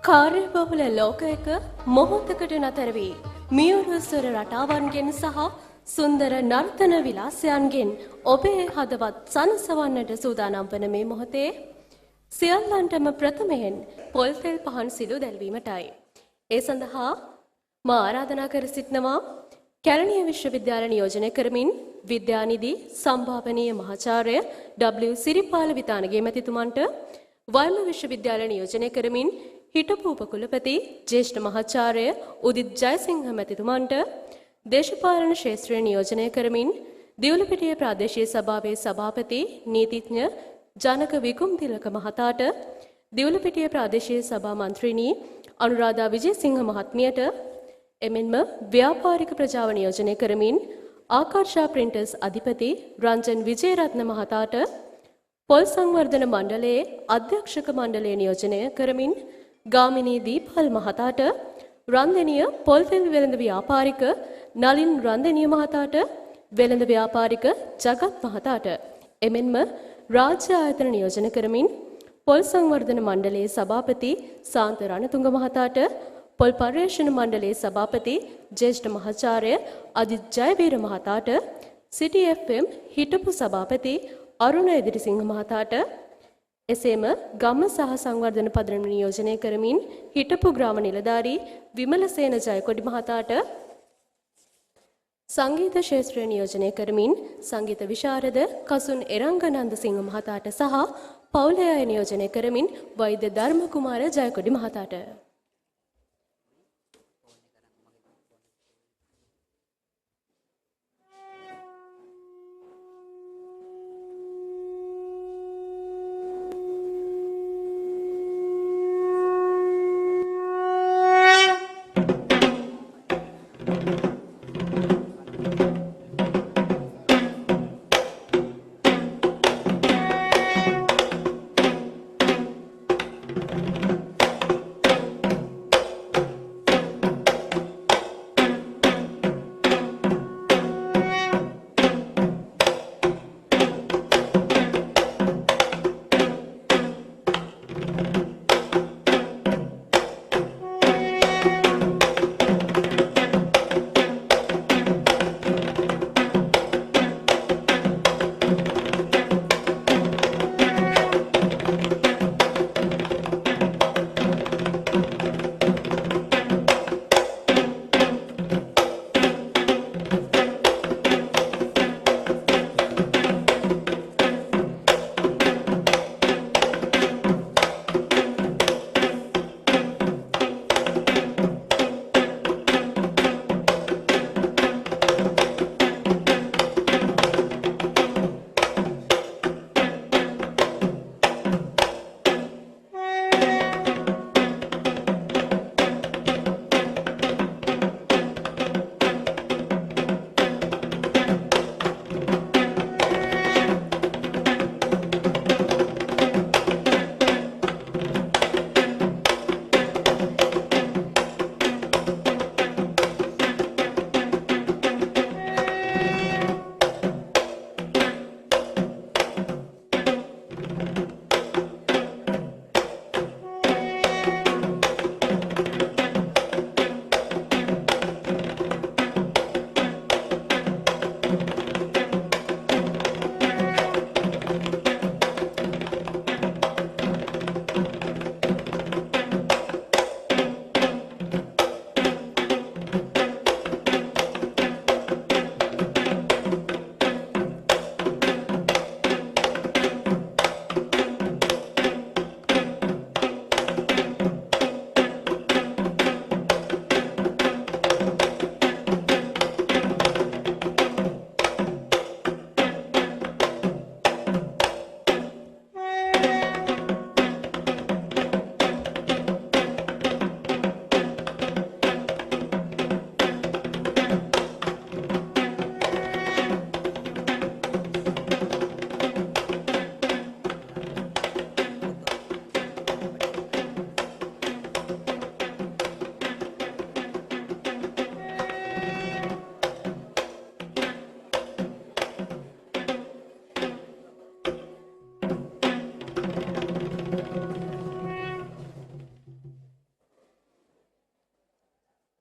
කාර්යබහුල ලෝකයක මොහොතකට නතර වී මියුරු ස්වර රටාවන්ගෙන් සහ සුන්දර නර්තන විලාසයන්ගෙන් ඔබේ හදවත් සනසවන්නට සූදානම් වන මේ මොහොතේ සියල්ලන්ටම ප්‍රථමයෙන් පොල් තෙල් පහන් සිලු දැල්වීමටයි. ඒ සඳහා මා ආරාධනා කර සිටිනවා කැලණිය විශ්වවිද්‍යාල නියෝජනය කරමින් විද්‍යානිධි සම්භාවනීය මහාචාර්ය W සිරිපාල විතානගේ මැතිතුමන්ට වයඹ විශ්වවිද්‍යාල නියෝජනය කරමින් හිටපු උපකුලපති ජ්‍යෙෂ්ඨ මහාචාර්ය උදිත් ජයසිංහ මැතිතුමන්ට දේශපාලන ක්ෂේත්‍රය නියෝජනය කරමින් දියුලපිටිය ප්‍රාදේශීය සභාවේ සභාපති නීතිඥ ජනක විකුම්තිලක මහතාට දියුලපිටිය ප්‍රාදේශීය සභා මන්ත්‍රීණී අනුරාධා විජේසිංහ මහත්මියට එමෙන්ම ව්‍යාපාරික ප්‍රජාව නියෝජනය කරමින් ආකර්ෂා ප්‍රින්ටර්ස් අධිපති රංජන් විජේරත්න මහතාට පොල් සංවර්ධන මණ්ඩලයේ අධ්‍යක්ෂක මණ්ඩලය නියෝජනය කරමින් ගාමිණී දීපල් මහතාට රන්දෙනිය පොල්තෙල් වෙළඳ ව්‍යාපාරික නලින් රන්දෙනිය මහතාට වෙළඳ ව්‍යාපාරික ජගත් මහතාට එමෙන්ම රාජ්‍ය ආයතන නියෝජනය කරමින් පොල් සංවර්ධන මණ්ඩලයේ සභාපති සාන්ත රණතුංග මහතාට පොල් පර්යේෂණ මණ්ඩලයේ සභාපති ජ්‍යෙෂ්ඨ මහාචාර්ය අජිත් ජයවීර මහතාට සිටි FM හිටපු සභාපති අරුණ එදිරිසිංහ මහතාට එසේම ගම්ම සහ සංවර්ධන පදනම නියෝජනය කරමින් හිටපු ග්‍රාම නිලධාරී විමලසේන ජයකොඩි මහතාට සංගීත ක්ෂේත්‍රය නියෝජනය කරමින් සංගීත විශාරද කසුන් එරංගනන්ද සිංහ මහතාට සහ පවුලේ අය නියෝජනය කරමින් වෛද්‍ය ධර්ම කුමාර ජයකොඩි මහතාට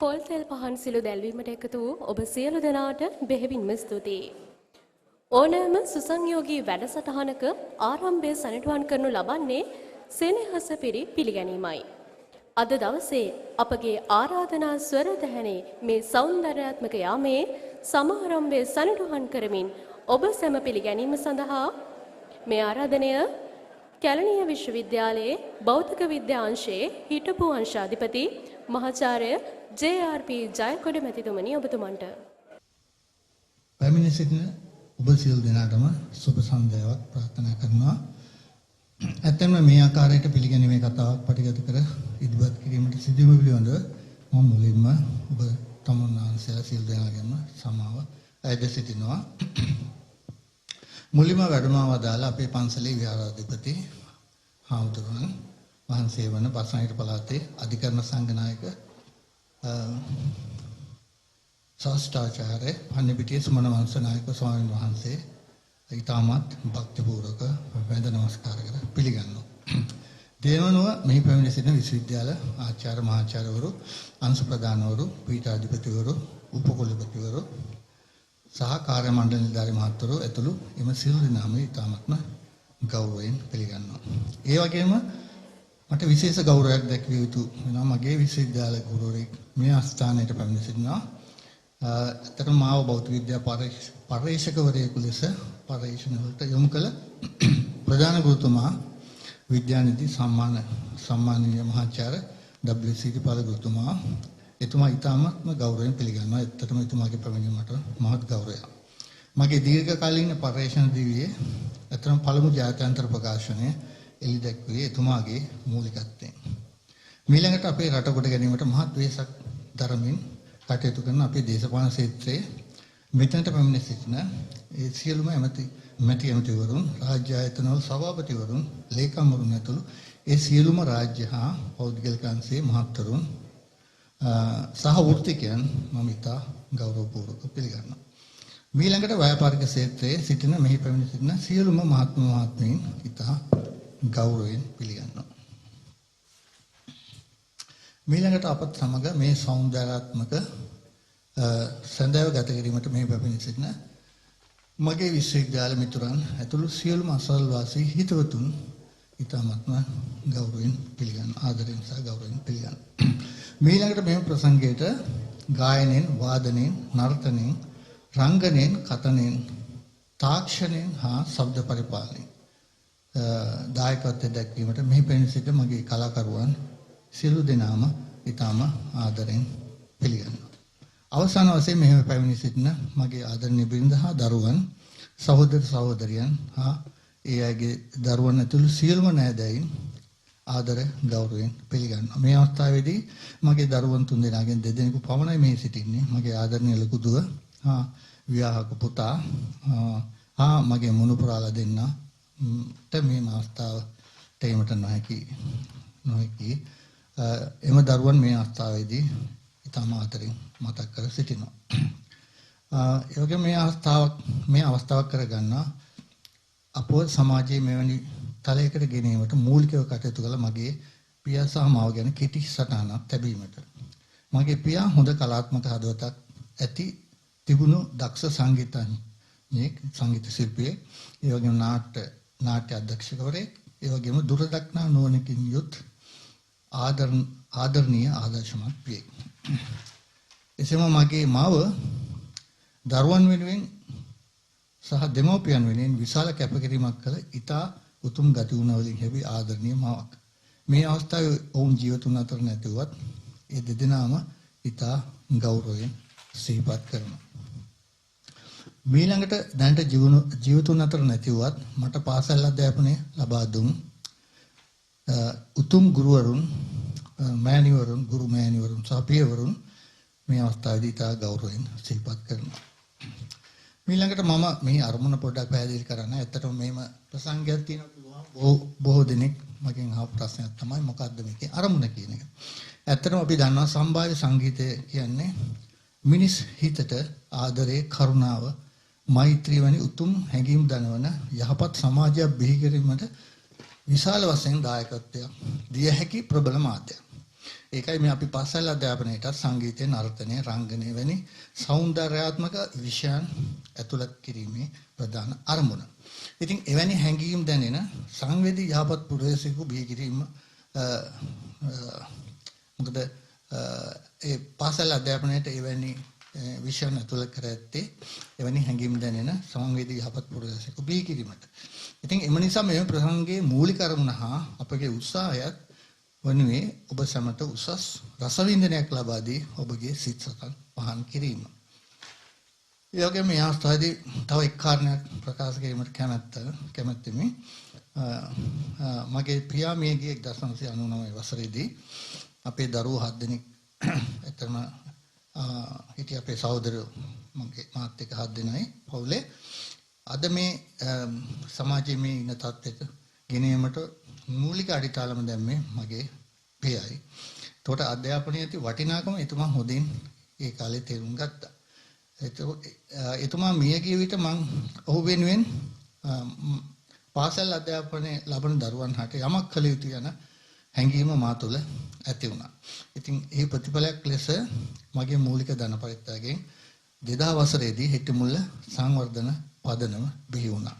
පොල් තෙල් පහන් සිලු දැල්වීමට එකතු වූ ඔබ සියලු දෙනාට බෙහෙවින්ම ස්තුතියි. ඕනෑම සුසංයෝගී වැඩසටහනක ආරම්භය සනිටුවන් කරනු ලබන්නේ සෙනෙහස පිරි පිළිගැනීමයි. අද දවසේ අපගේ ආරාධනා ස්වර දැහැනේ මේ සෞන්දර්යාත්මක යාමේ සමාරම්භය සනිටුවන් කරමින් ඔබ සැම පිළිගැනීම සඳහා මේ ආරාධනය කැලණිය විශ්වවිද්‍යාලයේ භෞතික විද්‍යා අංශයේ හිටපු අංශාධිපති මහාචාර්ය JRP ජයකොඩ මැතිතුමනි ඔබතුමන්ට පැමිණ සිටින ඔබ සියලු දෙනාටම සුබ සන්ධ්‍යාවක් ප්‍රාර්ථනා කරනවා. ඇත්තම මේ ආකාරයට පිළිගැනීමේ කතාවක් පටිගත කර ඉදිරිපත් කිරීමට සිදුවීම පිළිබඳව මම මුලින්ම ඔබ තමුන්නාන්සලා සියලු දෙනාගේම සමාව අයද සිටිනවා. මුලින්ම වැඩම වදාළ අපේ පන්සලේ විහාරාධිපති හාමුදුරුවන් වහන්සේ වන බස්නාහිර පළාතේ අධිකරණ සංඝනායක ශාස්ත්‍රාචාර්ය පන්නිපිටිය සුමන වංශනායක ස්වාමීන් වහන්සේ ඊටමත් භක්තිපූර්වක වැඳ නමස්කාර කර පිළිගන්නවා. දේවනුව මෙහි පැමිණ සිටින විශ්වවිද්‍යාල ආචාර්ය මහාචාර්යවරු, අංශ ප්‍රධානවරු, පීඨාධිපතිවරු, උපකුලපතිවරු සහ කාර්ය මණ්ඩල නිලධාරි මහත්වරු ඇතුළු එම සියලු දෙනාම ඊටමත්ම ගෞරවයෙන් පිළිගන්නවා. ඒ වගේම මට විශේෂ ගෞරවයක් දැක්විය යුතු වෙනවා මගේ විශ්වවිද්‍යාල ගුරුවරයෙක් මේ ආස්ථානයට පැමිණ සිටිනවා. ඇත්තටම මාව භෞතික විද්‍යා පර්යේෂකවරයෙකු ලෙස පර්යේෂණ වලට යොමු කළ ප්‍රධාන ගුරුතුමා විද්‍යානිධි සම්මානීය මහාචාර්ය WC පාල ගුරුතුමා එතුමා ඊටාත්ම ගෞරවයෙන් පිළිගන්නවා. ඇත්තටම එතුමාගේ පැමිණීමට මහත් ගෞරවයක්. මගේ දීර්ඝකාලීන පර්යේෂණ දිවියේ ඇත්තටම පළමු ජාත්‍යන්තර ප්‍රකාශනය එළි දැක්වේ එතුමාගේ මූලිකත්වයෙන්. ඊළඟට අපේ රට කොට ගැනීමට මහත් වෙහෙසක් දරමින් කටයුතු කරන අපේ දේශපාලන ක්ෂේත්‍රයේ මෙතනට පැමිණ සිටින ඒ සියලුම මැති ඇමතිවරුන්, රාජ්‍ය ආයතනවල සභාපතිවරුන්, ලේකම්වරුන් ඇතුළු ඒ සියලුම රාජ්‍ය හා පෞද්ගලික අංශයේ මහත්වරුන් සහ වෘත්තිකයන් මම ඉතා ගෞරවපූර්වක පිළිගන්නවා. ඊළඟට ව්‍යාපාරික ක්ෂේත්‍රයේ සිටින මෙහි පැමිණ සිටින සියලුම මහත්මීන් ඉතා ගෞරවයෙන් පිළිගන්නවා. ඊළඟට අපත් සමග මේ සෞන්දර්යාත්මක සඳව ගත කිරීමට මේ පැමිණ සිටින මගේ විශ්වවිද්‍යාල මිතුරන් ඇතුළු සියලුම අසල්වාසී හිතවතුන් ඉතාමත්ම ගෞරවයෙන් පිළිගන්නවා. ආදරයෙන් සහ ගෞරවයෙන් පිළිගන්නවා. ඊළඟට මේ ප්‍රසංගයට ගායනයෙන්, වාදනයෙන්, නර්තනයෙන්, රංගනයෙන්, කතනයෙන්, තාක්ෂණයෙන් හා ශබ්ද පරිපාලනයෙන් දායකත්වයෙන් දැක්වීමට මෙහි පැමිණ සිටින මගේ කලාකරුවන් සියලු දෙනාම ඊටම ආදරෙන් පිළිගන්නවා. අවසාන වශයෙන් මෙහි පැමිණ සිටින මගේ ආදරණීය බිරිඳ හා දරුවන්, සහෝදර සහෝදරියන් හා ඒ අයගේ දරුවන් ඇතුළු සියලුම නෑදෑයින් ආදර ගෞරවයෙන් පිළිගන්නවා. මේ අවස්ථාවේදී මගේ දරුවන් තුන්දෙනාගෙන් දෙදෙනෙකු පමණයි මේ සිටින්නේ. මගේ ආදරණීය ලොකු දුව හා විවාහක පුතා හා මගේ මුණුපුරාලා දෙන්නා මේ අවස්ථාවට එීමට නොහැකි එම දරුවන් මේ අවස්ථාවේදී ඉතාම ආදරෙන් මතක් කර සිටිනවා. ඒ වගේම මේ අවස්ථාවක් කරගන්නා අපෝ සමාජයේ මෙවැනි තලයකට ගෙනීමට මූලිකව කටයුතු කළ මගේ පියා සහ මාව ගැන කෙටි සටහනක් තැබීමට. මගේ පියා හොඳ කලාත්මක හදවතක් ඇති තිබුණු දක්ෂ සංගීතඥයෙක්, සංගීත ශිල්පියෙක්, ඒ වගේම නාට්‍ය අධ්‍යක්ෂකවරයෙක්, ඒ වගේම දුරදක්නා නුවණකින් යුත් ආදරණීය ආදර්ශමත් පියෙක්. එසේම මගේ මාව දරුවන් වෙනුවෙන් සහ දෙමව්පියන් වෙනුවෙන් විශාල කැපකිරීමක් කළ ඉතා උතුම් ගතිගුණ වලින් හැබි ආදරණීය මාවක්. මේ අවස්ථාවේ ඔවුන් ජීවතුන් අතර නැතිවත් ඒ දෙදෙනාම ඉතා ගෞරවයෙන් සිහිපත් කරනවා. ඊළඟට දැනට ජීවතුන් අතර නැතිවත් මට පාසල් අධ්‍යාපනය ලබා දුන් උතුම් ගුරුවරුන්, ගුරු මෑණිවරුන් සහ පියවරුන් මේ අවස්ථාවේදී ඉතා ගෞරවයෙන් සිහිපත් කරනවා. ඊළඟට මම මේ අරමුණ පොඩ්ඩක් පැහැදිලි කරන්න. ඇත්තටම මේම ප්‍රසංගයක් තියෙනවා බොහෝ දෙනෙක් මගෙන් අහපු ප්‍රශ්නයක් තමයි මොකද්ද මේකේ අරමුණ කියන එක. ඇත්තටම අපි දන්නවා සම්භාව්‍ය සංගීතය කියන්නේ මිනිස් හිතට ආදරේ, කරුණාව, මෛත්‍රිය වැනි උතුම් හැඟීම් දනවන යහපත් සමාජයක් බිහි කිරීමට විශාල වශයෙන් දායකත්වයක් දිය හැකි ප්‍රබල මාධ්‍යයක්. ඒකයි මේ අපි පාසල් අධ්‍යාපනයේට සංගීතය, නර්තනය, රංගනය වැනි සෞන්දර්යාත්මක විෂයන් ඇතුළත් කිරීමේ ප්‍රධාන අරමුණ. ඉතින් එවැනි හැඟීම් දැනෙන සංවේදී යහපත් පුරවැසියෙකු බිහි කිරීම මොකද ඒ පාසල් අධ්‍යාපනයේට එවැනි විෂයන් ඇතුළත් කර ඇත්තේ එවැනි හැඟීම් දැනෙන සංවේදී යහපත් පුරවැසියෙකු බිහි කිරීමට. ඉතින් එම නිසා මේ ප්‍රසංගයේ මූලික අරමුණ හා අපගේ උත්සාහයත් වනුයේ ඔබ සැමට උසස් රසවින්දනයක් ලබා දී ඔබගේ සිත් සතන් පහන් කිරීම. ඒ වගේම මේ අවස්ථාවේදී තව එක් කාරණයක් ප්‍රකාශ කිරීමට කැමැත්තෙමි. මගේ පියා මියගිය 1999 වසරේදී අපේ දරුවෝ 7 දෙනෙක් ඇත්තම හිටිය අපේ සහෝදරයෝ මාත් එක්ක 7 දෙනයි පවුලේ. අද මේ සමාජයේ මේ ඉන්න තත්ත්වයට ගෙනීමට මූලික අඩිතාලම දැම්මේ මගේ පියයි. ඒකට අධ්‍යාපනයේ ඇති වටිනාකම එතුමා හොඳින් ඒ කාලේ තේරුම් ගත්තා. එතුමා මිය ගිය විට මම ඔහු වෙනුවෙන් පාසල් අධ්‍යාපනයේ ලබන දරුවන් හට යමක් කළ යුතු යන හැඟීම මා තුළ ඇති වුණා. ඉතින් ඒ ප්‍රතිඵලයක් ලෙස මගේ මූලික ධන පරිත්‍යාගයෙන් 2000 වසරේදී හිටමුල්ල සංවර්ධන පදනම බිහි වුණා.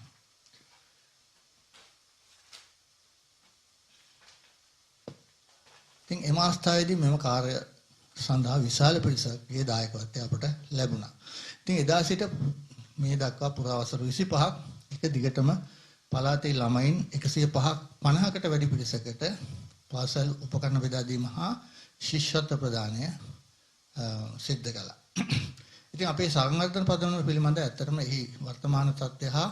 ඉතින් එම අවස්ථාවේදී මෙම කාර්ය සඳහා විශාල පිරිසකගේ දායකත්වය අපට ලැබුණා. ඉතින් එදා සිට මේ දක්වා පුරා වසර 25ක් එක දිගටම පළාතේ ළමයින් 105ක් 50කට වැඩි පිරිසකට පාසල් උපකරණ බෙදා දීම හා ශිෂ්‍යත්ව ප්‍රදානය සිද්ධ කළා. ඉතින් අපේ සංවර්ධන පදනම පිළිබඳ ඇත්තටම එහි වර්තමාන තත්ත්වය හා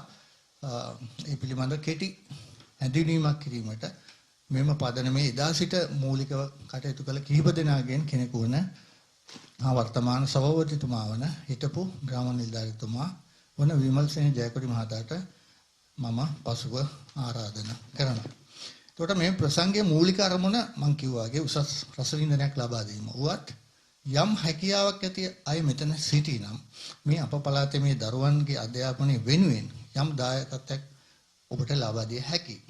ඒ පිළිබඳ කෙටි හැඳින්වීමක් කිරීමට මෙම පදනමේ එදා සිට මූලිකව කටයුතු කළ කිහිප දෙනාගෙන් කෙනෙකු වන වර්තමාන සභාපතිතුමා වන හිටපු ග්‍රාම නිලධාරීතුමා වන විමල්සේන ජයකොඩි මහතාට මම පසුව ආරාධනා කරනවා. එතකොට මේ ප්‍රසංගයේ මූලික අරමුණ මම කිව්වාගේ උසස් රසවින්දනයක් ලබා දීම. උවත් යම් හැකියාවක් ඇති අය මෙතන සිටිනම් මේ අප පළාතේ මේ දරුවන්ගේ අධ්‍යාපනය වෙනුවෙන් යම් දායකත්වයක් ඔබට ලබා දිය හැකියි.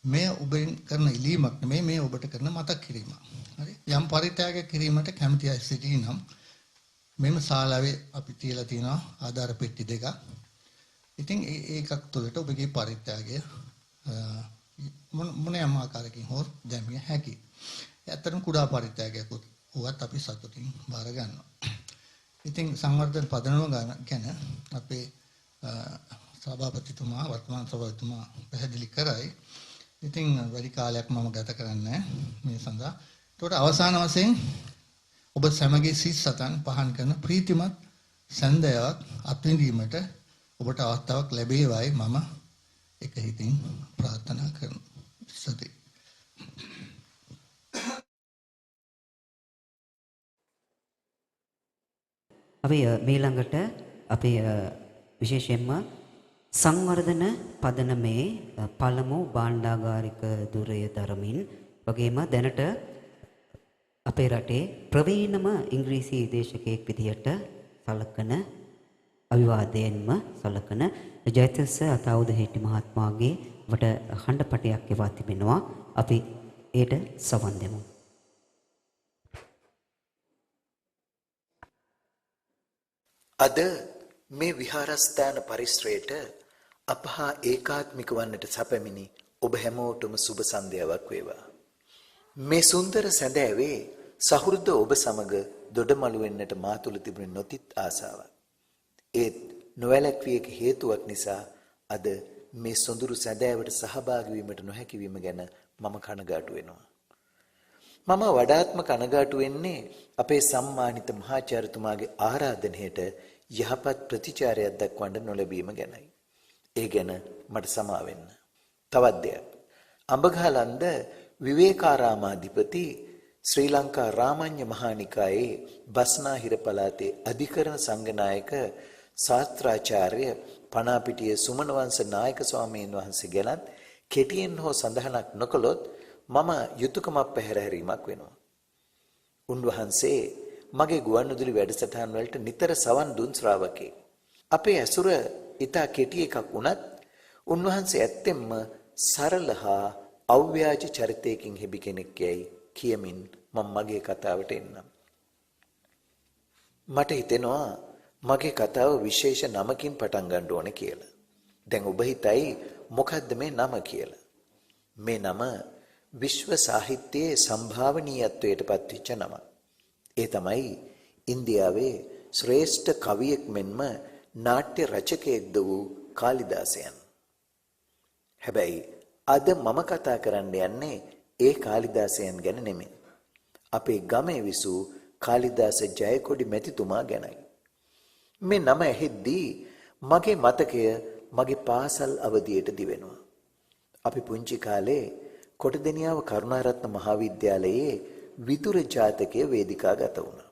මේ ඔබෙන් කරන ඉල්ලීමක් නෙමෙයි මේ ඔබට කරන මතක් කිරීමක්. හරි? යම් පරිත්‍යාගයක් කිරීමට කැමති අය සිටිනම් මෙම ශාලාවේ අපි තියලා තියෙනවා ආධාර පෙට්ටි දෙකක්. ඉතින් ඒකක් තුළට ඔබගේ පරිත්‍යාගය මොනෑම ආකාරයකින් හෝ දැමිය හැකියි. ඇත්තටම කුඩා පරිත්‍යාගයක් උවත් අපි සතුටින් බාර ගන්නවා. ඉතින් සංවර්ධන පදනම ගැන අපේ සභාපතිතුමා වර්තමාන සභාපතිතුමා පැහැදිලි කරයි. ඉතින් වැඩි කාලයක් මම ගත කරන්නේ මේ සඳහා. ඒකට අවසාන වශයෙන් ඔබ සැමගේ සිත් සතන් පහන් කරන ප්‍රීතිමත් සන්දයාවක් අත්විඳීමට ඔබට අවස්ථාවක් ලැබේවායි මම එක හිතින් ප්‍රාර්ථනා කරනවා. සති. අපි ඊළඟට අපි විශේෂයෙන්ම සංවර්ධන පදනමේ පළමු භාණ්ඩාගාරික ධුරය දරමින් වගේම දැනට අපේ රටේ ප්‍රවීණම ඉංග්‍රීසි දේශකයෙක් විදිහට සලකන අවිවාදයෙන්ම සලකන ජයතිස්ස අතාවුද හිටි මහත්මයාගේ වට හඬපටයක් එවා තිබෙනවා. අපි ඒට සවන් දෙමු. අද මේ විහාරස්ථාන පරිශ්‍රයට අපහා ඒකාත්මික වන්නට සැපමිනි ඔබ හැමෝටම සුබ සන්ධ්‍යාවක් වේවා. මේ සුන්දර සැඳෑවේ සහෘද ඔබ සමග දොඩමළු වෙන්නට මා තුළ තිබුණ නොතිත් ආසාවක්. ඒත් නොවැළැක්විය හේතුවක් නිසා අද මේ සොඳුරු සැඳෑවට සහභාගී වීමට නොහැකි වීම ගැන මම කනගාටු වෙනවා. මම වඩාත්ම කනගාටු වෙන්නේ අපේ සම්මානිත මහාචාර්යතුමාගේ ආරාධනයට යහපත් ප්‍රතිචාරයක් දක්වන්න නොලැබීම ගැනයි. ඒ ගැන මට සමා වෙන්න. තවත් දෙයක්. අඹගහලන්ද විවේකාරාමාධිපති ශ්‍රී ලංකා රාමඤ්ඤ මහානිකායේ බස්නාහිර පළාතේ අධිකරණ සංඝනායක ශාස්ත්‍රාචාර්ය පනාපිටිය සුමන වංශ නායක ස්වාමීන් වහන්සේ ගැනත් කෙටියෙන් හෝ සඳහනක් නොකළොත් මම යුතුයකමක් පැහැරහැරීමක් වෙනවා. උන්වහන්සේ මගේ ගුවන්විදුලි වැඩසටහන් වලට නිතර සවන් දුන් ශ්‍රාවකෙක්. අපේ ඇසුර ඊටා කෙටි එකක් වුණත් උන්වහන්සේ ඇත්තෙන්ම සරල හා අව්‍යාජ චරිතයකින් හෙබි කෙනෙක් යයි කියමින් මම මගේ කතාවට එන්නම්. මට හිතෙනවා මගේ කතාව විශේෂ නමකින් පටන් ගන්න ඕනේ කියලා. දැන් ඔබ හිතයි මොකද්ද මේ නම කියලා? මේ නම විශ්ව සාහිත්‍යයේ සම්භාවනීයත්වයට පත්වෙච්ච නම. ඒ තමයි ඉන්දියාවේ ශ්‍රේෂ්ඨ කවියෙක් මෙන්ම නාට්‍ය රචකයෙක්ද වූ කාලිදාසයන්. හැබැයි අද මම කතා කරන්න යන්නේ ඒ කාලිදාසයන් ගැන නෙමෙයි. අපේ ගමේ විසූ කාලිදාස ජයකොඩි මැතිතුමා ගැනයි. මේ නම ඇහෙද්දී මගේ මතකය මගේ පාසල් අවදියට දිවෙනවා. අපි පුංචි කාලේ කොටදෙනියාව කරුණාරත්න මහාවිද්‍යාලයේ විදුර ජාතකය වේදිකාගත වුණා.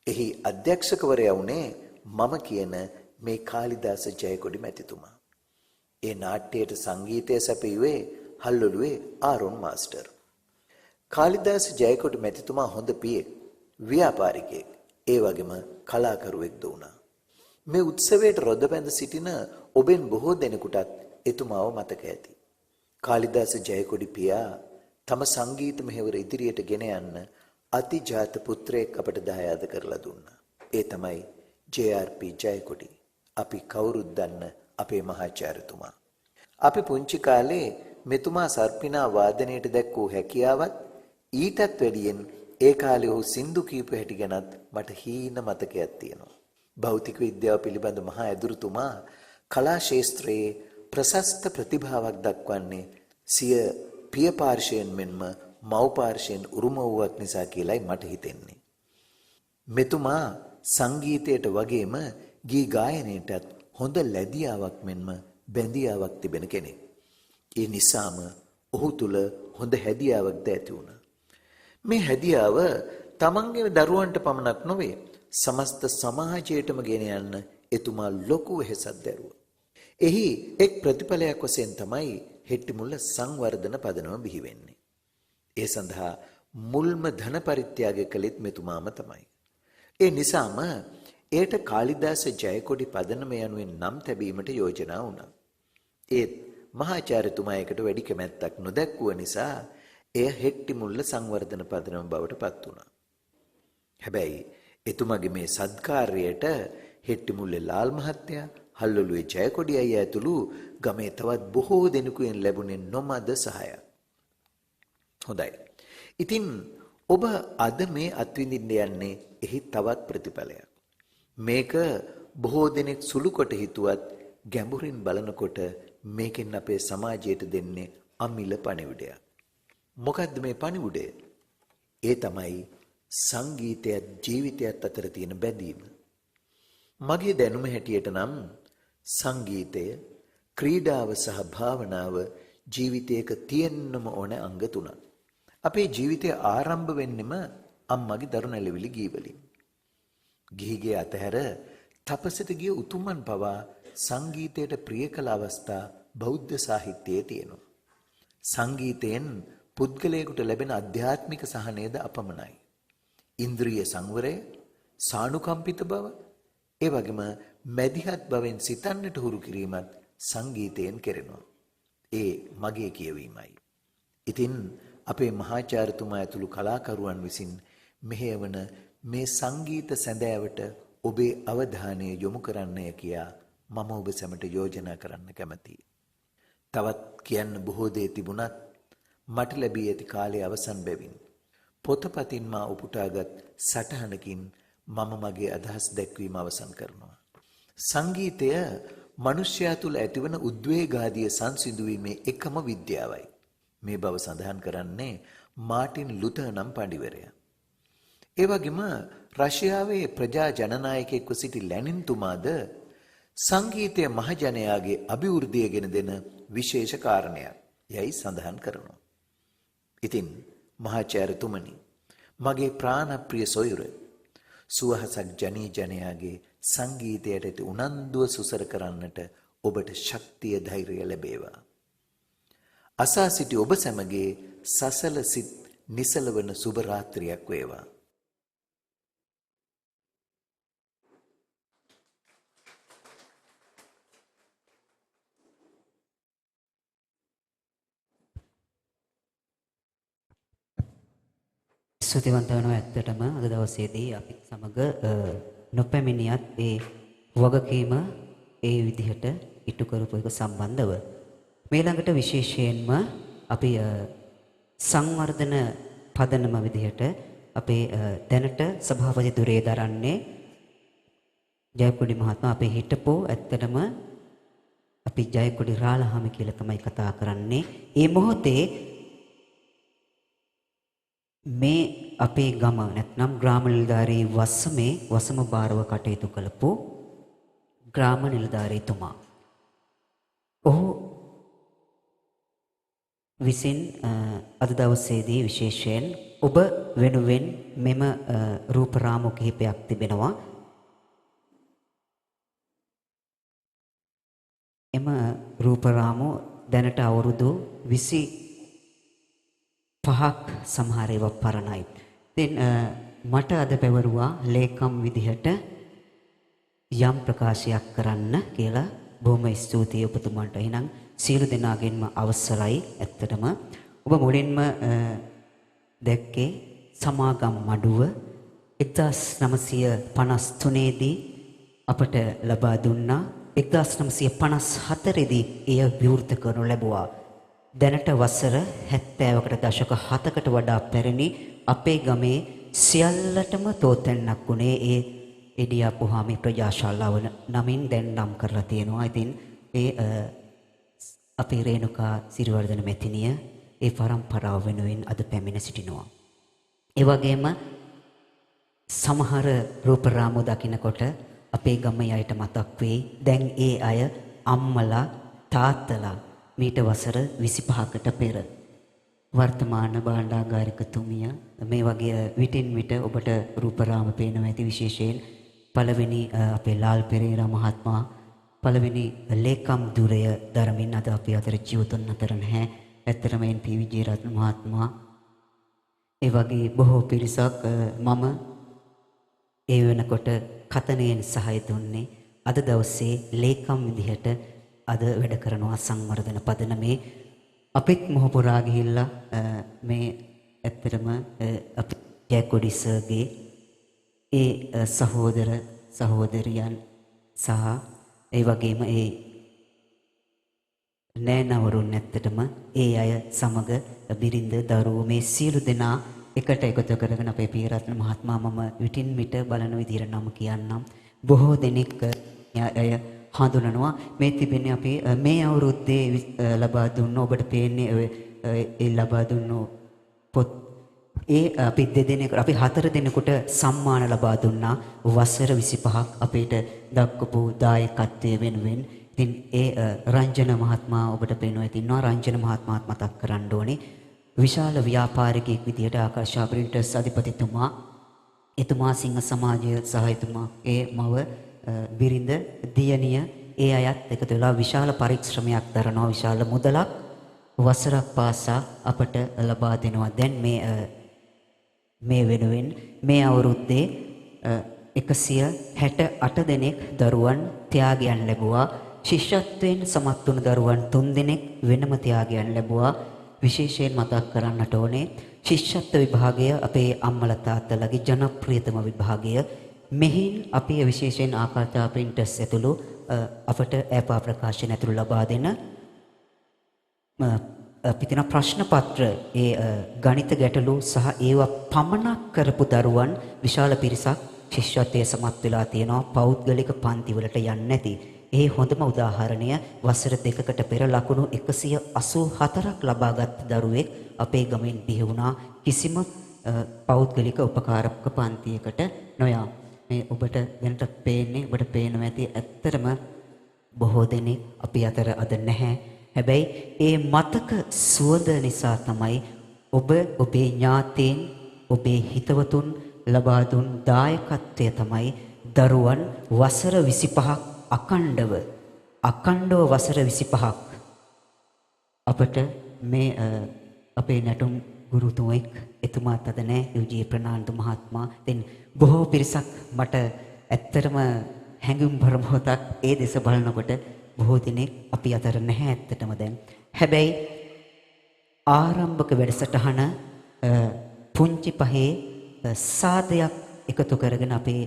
එහි අධ්‍යක්ෂකවරයා වුණේ මම කියන මේ කාලිදාස ජයකොඩි මැතිතුමා. ඒ නාට්‍යයට සංගීතය සැපයුවේ හල්ලොළුවේ ආරොන් මාස්ටර්. කාලිදාස ජයකොඩි මැතිතුමා හොඳ පියෙක්, ව්‍යාපාරිකයෙක්, ඒ වගේම කලාකරුවෙක්ද වුණා. මේ උත්සවයට රොද බැඳ සිටින ඔබෙන් බොහෝ දෙනෙකුටත් එතුමාව මතක ඇති. කාලිදාස ජයකොඩි පියා තම සංගීත මෙහෙවර ඉදිරියට ගෙන යන්න අතිජාත පුත්‍රයෙක් අපට දායාද කරලා දුන්නා. ඒ තමයි ජේ.ආර්.පී. ජයකොඩි. අපි කවුරුත් දන්න අපේ මහාචාර්යතුමා. අපි පුංචි කාලේ මෙතුමා සර්පිනා වාදනයට දැක්වූ හැකියාවත් ඊටත් වැඩියෙන් ඒ කාලේ ඔහු සින්දු කීප හැටි ගැනත් මට හීන මතකයක් තියෙනවා. භෞතික විද්‍යාව පිළිබඳ මහා ඇදුරුතුමා කලා ශාස්ත්‍රයේ ප්‍රශස්ත ප්‍රතිභාවක් දක්වන්නේ සිය පිය පාර්ශවයෙන් මෙන්ම මව් පාර්ශවයෙන් උරුම වූවක් නිසා කියලායි මට හිතෙන්නේ. මෙතුමා සංගීතයට වගේම ගී ගායනයටත් හොඳ ලැදියාවක් මෙන්ම බැඳියාවක් තිබෙන කෙනෙක්. ඒ නිසාම ඔහු තුල හොඳ හැදියාවක්ද ඇති වුණා. මේ හැදියාව තමන්ගේ දරුවන්ට පමණක් නොවේ සමස්ත සමාජයටම ගෙන යන්න එතුමා ලොකු වෙහෙසක් දැරුවා. එහි එක් ප්‍රතිඵලයක් වශයෙන් තමයි හෙට්ටිමුල්ල සංවර්ධන පදනම බිහි වෙන්නේ. ඒ සඳහා මුල්ම ධන පරිත්‍යාගය කළෙත් මෙතුමාම තමයි. ඒ නිසාම ඒට කාලිදාස ජයකොඩි පදනම යනුවෙන් නම් තැබීමට යෝජනා වුණා. ඒත් මහාචාර්යතුමා එකට වැඩි කැමැත්තක් නොදැක්වුව නිසා එය හෙට්ටිමුල්ල සංවර්ධන පදනම බවට පත් වුණා. හැබැයි එතුමාගේ මේ සත්කාරයට හෙට්ටිමුල්ලේ ලාල් මහත්තයා, හල්ලොළුවේ ජයකොඩි අයියා ඇතුළු ගමේ තවත් බොහෝ දෙනෙකුෙන් ලැබුණේ නොමද සහායක්. හොඳයි. ඉතින් ඔබ අද මේ අත්විඳින්න යන්නේ එහි තවත් ප්‍රතිඵලයක්. මේක බොහෝ දෙනෙක් සුළු කොට හිතුවත් ගැඹුරින් බලනකොට මේකෙන් අපේ සමාජයට දෙන්නේ අමිල පණිවිඩයක්. මොකද්ද මේ පණිවිඩය? ඒ තමයි සංගීතයත් ජීවිතයත් අතර තියෙන බැඳීම. මගේ දැනුම හැටියට නම් සංගීතය, ක්‍රීඩාව සහ භාවනාව ජීවිතයක තියෙන්නම ඕන අංග තුනක්. අපේ ජීවිතය ආරම්භ වෙන්නෙම අම්මගේ දරුණැලවිලි ගී වලින්. ගිහිගේ අතහැර තපසට ගිය උතුමන් පවා සංගීතයට ප්‍රිය කළ අවස්ථා බෞද්ධ සාහිත්‍යයේ තියෙනවා. සංගීතයෙන් පුද්ගලයෙකුට ලැබෙන අධ්‍යාත්මික සහනයද අපමණයි. ඉන්ද්‍රිය සංවරය, සානුකම්පිත බව, ඒ වගේම මැදිහත් බවෙන් සිතන්නට හුරු කිරීමත් සංගීතයෙන් කෙරෙනවා. ඒ මගේ කියවීමයි. ඉතින් අපේ මහාචාර්යතුමා ඇතුළු කලාකරුවන් විසින් මෙහෙයවන මේ සංගීත සැඳෑවට ඔබේ අවධානය යොමු කරන්නය කියා මම ඔබ සැමට යෝජනා කරන්න කැමැතියි. තවත් කියන්න බොහෝ දේ තිබුණත් මට ලැබී ඇති කාලය අවසන් බැවින් පොතපතින් මා උපුටාගත් සටහනකින් මම මගේ අදහස් දැක්වීම අවසන් කරනවා. සංගීතය මනුෂ්‍යයා තුළ ඇතිවන උද්වේගාදිය සංසිඳුවීමේ එකම විද්‍යාවයි. මේ බව සඳහන් කරන්නේ මාටින් ලුතර් නම් පඬිවරයා. ඒ වගේම රෂ්‍යාවේ ප්‍රජා ජනනායකයෙක්ව සිටි ලැනින් තුමාද සංගීතය මහජනයාගේ අභිවෘද්ධිය ගෙන දෙන විශේෂ කාරණයක් යයි සඳහන් කරනවා. ඉතින් මහාචාර්යතුමනි, මගේ ප්‍රාණප්‍රිය සොයුර, සුවහසක් ජනී ජනයාගේ සංගීතයට ඇති උනන්දුව සුසර කරන්නට ඔබට ශක්තිය ධෛර්යය ලැබේවා. අසා සිටි ඔබ සැමගේ සසල සිත් නිසලවන සුබ රාත්‍රියක් වේවා. ස්තුතිවන්ත වෙනවා ඇත්තටම අද දවසේදී අපිත් සමග නොපැමිණියත් ඒ වගකීම ඒ විදිහට ඉටු කරපු එක සම්බන්ධව මේ ළඟට විශේෂයෙන්ම අපි සංවර්ධන පදනම විදිහට අපේ දැනට සභාපති ධුරය දරන්නේ ජයකොඩි මහත්මයා අපේ හිටපු ඇත්තටම අපි ජයකොඩි රාලහාමි කියලා තමයි කතා කරන්නේ. ඒ මොහොතේ මේ අපේ ගම නැත්නම් ග්‍රාම නිලධාරී වසම භාරව කටයුතු කළපු ග්‍රාම නිලධාරීතුමා. ඔහු විසින් අද දවසේදී විශේෂයෙන් ඔබ වෙනුවෙන් මෙම රූපරාමු කිහිපයක් තිබෙනවා. එම රූපරාමු දැනට අවුරුදු 25ක් සමහර ඒවා පරණයි. ඉතින් මට අද පැවරුවා ලේකම් විදිහට යම් ප්‍රකාශයක් කරන්න කියලා. බොහොම ස්තුතියි ඔබතුමාට. එහෙනම් සියලු දෙනාගෙන්ම අවසරයි. ඇත්තටම ඔබ මුලින්ම දැක්කේ සමාගම් මඩුව 1953 දී අපට ලබා දුන්නා. 1954 දී එය විවෘත කරනු ලැබුවා. දැනට වසර 70කට දශක 7කට වඩා පැරණි අපේ ගමේ සියල්ලටම තෝතැන්නක් වුණේ ඒ එඩියාපුහාමි ප්‍රජාශාලාව නමින් දැන් නම් කරලා තියෙනවා. ඉතින් ඒ අපේ රේණුකා සිරිවර්ධන මෙතිනිය ඒ පරම්පරාව වෙනුවෙන් අද පැමිණ සිටිනවා. ඒ වගේම සමහර රූපරාමු දකින්නකොට අපේ ගමේ අයට මතක් වෙයි. දැන් ඒ අය අම්මලා තාත්තලා මීට වසර 25කට පෙර වර්තමාන භාණ්ඩාගාරිකතුමිය මේ වගේ විටින් විට ඔබට රූපරාම පේනවා ඇති. විශේෂයෙන් පළවෙනි අපේ ලාල් පෙරේරා මහත්මයා පළවෙනි ලේකම් ධුරය දරමින් අද අපි අතර ජීවතුන් අතර නැහැ. ඇත්තටම එන්.පී. විජේරත්න මහත්මයා ඒ වගේ බොහෝ පිරිසක් මම ඒ වෙනකොට කතනයෙන් සහාය දුන්නේ. අද දවසේ ලේකම් විදිහට අද වැඩ කරනවා සංවර්ධන පදනමේ. අපිත් මොහොපුරා ගිහිල්ලා මේ ඇත්තටම අපි ජයකොඩි සර්ගේ ඒ සහෝදර සහෝදරියන් සහ ඒ වගේම ඒ නෑනවරුන් ඇත්තටම ඒ අය සමග බිරිඳ දරුවෝ මේ සියලු දෙනා එකට එකතු කරගෙන අපේ පීරත්න මහත්මයා මම විටින් විට බලන විදිහට නම් කියන්නම්. බොහෝ දෙනෙක් අය හඳුනනවා. මේ තිබෙන්නේ අපි මේ අවුරුද්දේ ලබා දුන්න ඔබට පේන්නේ ඒ ලබා දුන්න පොත් ඒ අපි අපි 4 දෙනෙකුට සම්මාන ලබා දුන්නා වසර 25ක් අපිට දක්වපු දායකත්වයේ වෙනුවෙන්. ඉතින් ඒ රංජන මහත්මයා ඔබට පේනවා. ඉතින්නවා රංජන මහත්මයාත් මතක් කරන්න ඕනේ. විශාල ව්‍යාපාරිකයෙක් විදියට ආකාශා ප්‍රින්ටර්ස් අධිපතිතුමා එතුමා සිංහ සමාජය සහ එතුමා ඒ මව බිරිඳ දියණිය ඒ අයත් එකතු වෙලා විශාල පරිශ්‍රමයක් දරනවා. විශාල මුදලක් වසරක් පාසා අපට ලබා දෙනවා. දැන් මේ වෙනුවෙන් මේ අවුරුද්දේ 168 දෙනෙක් දරුවන් ත්‍යාගයන් ලැබුවා. ශිෂ්‍යත්වයෙන් සමත් වුණු දරුවන් 3 දෙනෙක් වෙනම ත්‍යාගයන් ලැබුවා. විශේෂයෙන් මතක් කරන්නට ඕනේ ශිෂ්‍යත්ව විභාගය අපේ අම්මලා තාත්තලාගේ ජනප්‍රියතම විභාගය. මෙහින් අපි විශේෂයෙන් ආකාශා ප්‍රින්ටර්ස් ඇතුළු අපට ඈපා ප්‍රකාශන ඇතුළු ලබා දෙන පිටින ප්‍රශ්න පත්‍ර ඒ ගණිත ගැටලු සහ ඒවා පමනක් කරපු දරුවන් විශාල පිරිසක් ශිෂ්‍යත්වයේ සමත් වෙලා තියෙනවා. පෞද්ගලික පන්ති වලට යන්නේ නැති. ඒ හොඳම උදාහරණය වසර 2කට පෙර ලකුණු 184ක් ලබාගත් දරුවෙක් අපේ ගමෙන් බිහි වුණා. කිසිම පෞද්ගලික උපකාරක පන්තියකට නොයා. මේ ඔබට දැනට පේන්නේ ඔබට පේනවා ඇති ඇත්තටම බොහෝ දෙනෙක් අපි අතර අද නැහැ. හැබැයි ඒ මතක සුවඳ නිසා තමයි ඔබ ඔබේ ඥාතීන් ඔබේ හිතවතුන් ලබා දුන් දායකත්වය තමයි දරුවන් වසර 25ක් අකණ්ඩව වසර 25ක් අපට මේ අපේ නැටුම් ගුරුතුමෙක් එතුමාත් අද නැහැ යුජී ප්‍රනාන්දු මහත්මයා. ඉතින් බොහෝ පිරිසක් මට ඇත්තටම හැඟුම්බර මොහොතක් ඒ දෙස බලනකොට බොහෝ දිනෙක අපි අතර නැහැ ඇත්තටම දැන්. හැබැයි ආරම්භක වැඩසටහන පුංචි පහේ සාදයක් එකතු කරගෙන අපේ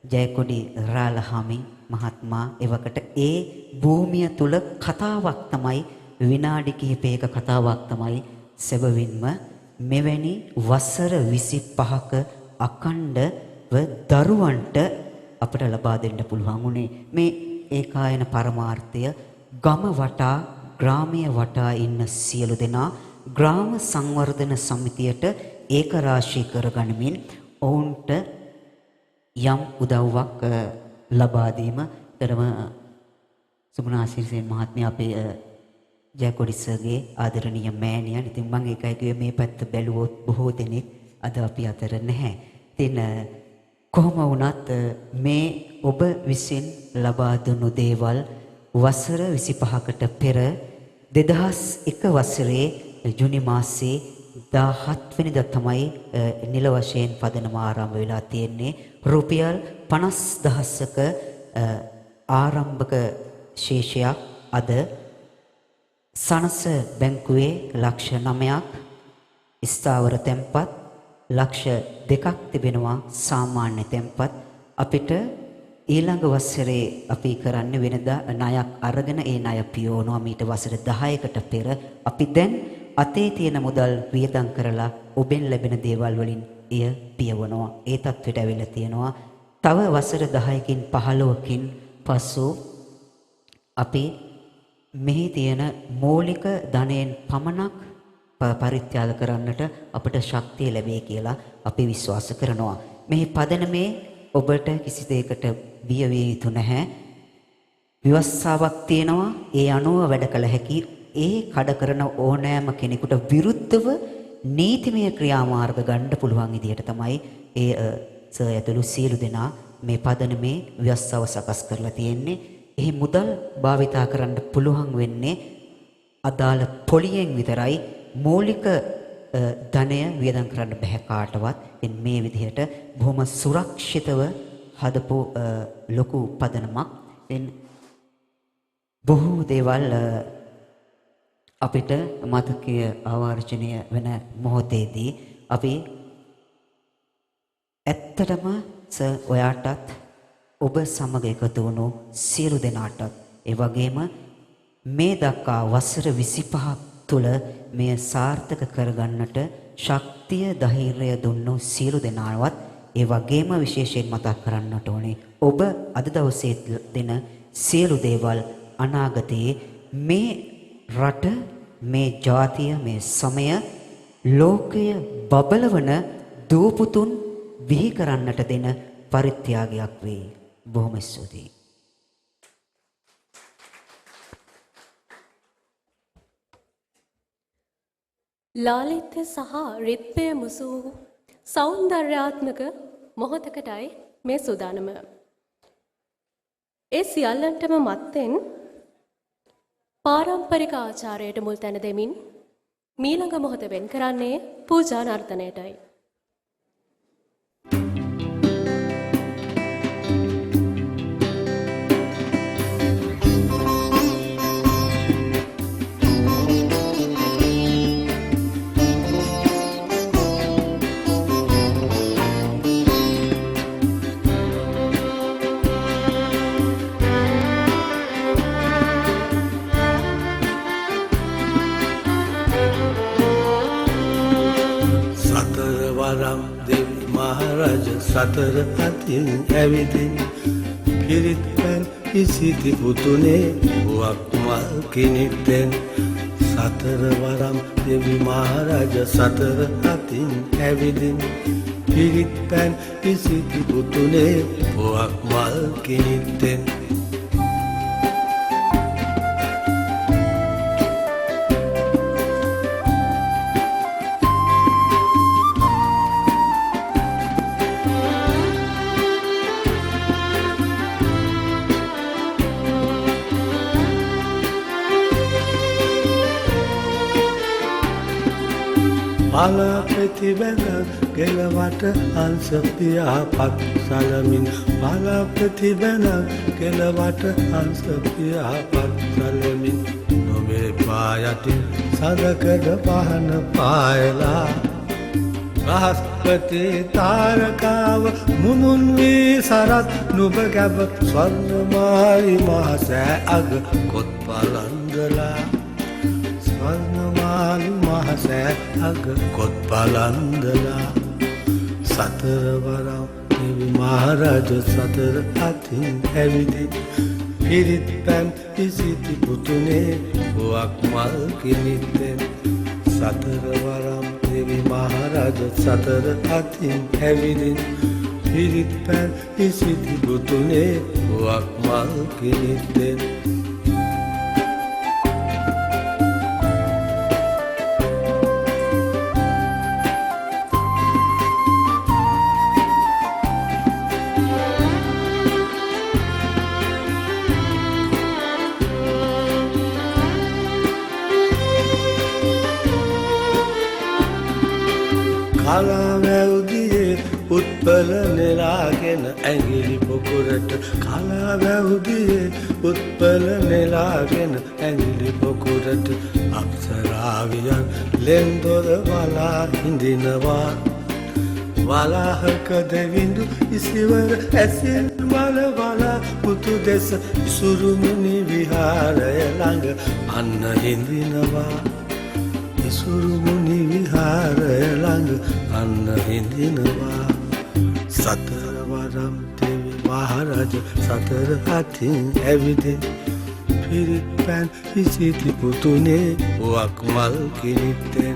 ජයකොඩි රාලහාමි මහත්මයා එවකට ඒ භූමිය තුල කතාවක් තමයි විනාඩි කිහිපයක කතාවක් තමයි සෙබවින්ම මෙවැනි වසර 25ක අඛණ්ඩව දරුවන්ට අපට ලබා දෙන්න පුළුවන් උනේ මේ ඒකායන පරමාර්ථය ගම වටා ග්‍රාමීය වටා ඉන්න සියලු දෙනා ග්‍රාම සංවර්ධන සමිතියට ඒකරාශී කරගනිමින් ඔවුන්ට යම් උදව්වක් ලබා දීම තරම සුමනාසිරිසේන මහත්මිය අපේ ජයකොඩිසගේ ආදරණීය මෑණියන්. ඉතින් මම ඒකයි කිව්වේ මේ පැත්ත බැලුවොත් බොහෝ දෙනෙක් අද අපි අතර නැහැ. ඉතින් කොහොම වුණත් මේ ඔබ විසින් ලබා දුන්නු දේවල් වසර 25කට පෙර 2001 වසරේ ජුනි මාසයේ 17 වෙනිදා තමයි නිල වශයෙන් පදනම ආරම්භ වෙලා තියෙන්නේ. රුපියල් 50,000ක ආරම්භක ශේෂයක් අද සනස බැංකුවේ ලක්ෂ 9ක් ස්ථාවර තැන්පත් ලක්ෂ 2ක් තිබෙනවා සාමාන්‍ය තැන්පත්. අපිට ඊළඟ වසරේ අපි කරන්නේ වෙනදා ණයක් අරගෙන ඒ ණය පියවනවා. මීට වසර 10කට පෙර අපි දැන් අතේ තියෙන මුදල් වියදම් කරලා ඔබෙන් ලැබෙන දේවල් වලින් එය පියවනවා. ඒ තත්ත්වයට ඇවිල්ලා තියෙනවා. තව වසර 10කින් 15කින් පසු අපි මෙහි තියෙන මූලික ධනයෙන් පමණක් පරිත්‍යාග කරන්නට අපට ශක්තිය ලැබේ කියලා අපි විශ්වාස කරනවා. මේ පදනමේ ඔබට කිසි දෙයකට බිය විය යුතු නැහැ. ව්‍යවස්ථාවක් තියෙනවා. ඒ අනුව වැඩ කළ හැකි. ඒ කඩ කරන ඕනෑම කෙනෙකුට විරුද්ධව නීතිමය ක්‍රියාමාර්ග ගන්න පුළුවන් විදියට තමයි ඒ සර් ඇතුළු සියලු දෙනා මේ පදනමේ ව්‍යවස්ථාව සකස් කරලා තියෙන්නේ. එහි මුදල් භාවිතා කරන්න පුළුවන් වෙන්නේ අදාළ පොලියෙන් විතරයි. මූලික ධනය වියදම් කරන්න බෑ කාටවත්. ඉතින් මේ විදිහට බොහොම සුරක්ෂිතව හදපු ලොකු පදනමක්. ඉතින් බොහෝ දේවල් අපිට මතකයේ ආවර්ජනය වෙන මොහොතේදී අපි ඇත්තටම ඔයාටත් ඔබ සමග එකතු වුණු සියලු දෙනාටත් ඒ වගේම මේ දක්වා වසර 25ක් තුළ මෙය සාර්ථක කරගන්නට ශක්තිය ධෛර්යය දුන්නු සියලු දෙනාවත් ඒ වගේම විශේෂයෙන් මතක් කරන්නට ඕනේ ඔබ අද දවසේ දෙන සියලු දේවල් අනාගතයේ මේ රට මේ ජාතිය මේ සමය ලෝකය බබලවන දූපුතුන් විහි කරන්නට දෙන පරිත්‍යාගයක් වේ. බොහොම ස්තුතියි. ලාලිත්‍ය සහ රිත්පය මුසු සෞන්දර්යාත්මක මොහොතකටයි මේ සූදානම. ඒ සියල්ලන්ටම මත්තෙන් පාරම්පරික ආචාරයට මුල් තැන දෙමින් මීළඟ මොහොත වෙන් කරන්නේ පූජා නර්තනයටයි. සතර අතින් ඇවිදින් පිරිත් පැන් ඉසිති පුතුනේ වුවක් මල් කිනිත්තෙන් සතර වරම් දෙවි මහරජ සතර අතින් ඇවිදින් පිරිත් පැන් ඉසිති පුතුනේ වුවක් මල් කිනිත්තෙන් පල ප්‍රතිබැඳ ගෙලවට අංශ පියාපත් සලමින් පල ප්‍රතිබැඳ ගෙලවට අංශ පියාපත් සලමින් නොමේ පායටින් සදකඩ පහන පායලා බ්‍රහස්පති තාරකාව මුමුන් වී සරත් නුඹ ගැබ ස්වර්ණමාලි මහසෑ අග කොත් පලන්දලා ස්වර්ණමාලි මහසෑ අග කොත් පලන්දලා සතරවරම් දෙවි මහරජ සතර අතින් ඇවිදින් පිරිත් පැන් ඉසිති පුතුනේ පුවක් මල් කිනිත්තෙන් සතරවරම් දෙවි මහරජ සතර අතින් ඇවිදින් පිරිත් පැන් ඉසිති පුතුනේ පුවක් මල් කිනිත්තෙන් කලාවැව්දියේ උත්පල නෙලාගෙන ඇඟිලි පොකුරට කලාවැව්දියේ උත්පල නෙලාගෙන ඇඟිලි පොකුරට අප්සරාවියන් ලෙන්දොර වලා හිඳිනවා වලාහක දෙවිඳු ඉසිවර ඇසින් මල වලා පුතු දෙස ඉසුරුමුණි විහාරය ළඟ අන්න හිඳිනවා ඉසුරුමුණි විහාරය ළඟ අන්න හිඳිනවා සතරවරම් දෙවි මහරජ සතර අතින් ඇවිදින් පිරිත් පැන් ඉසිති පුතුනේ පුවක් මල් කිනිත්තෙන්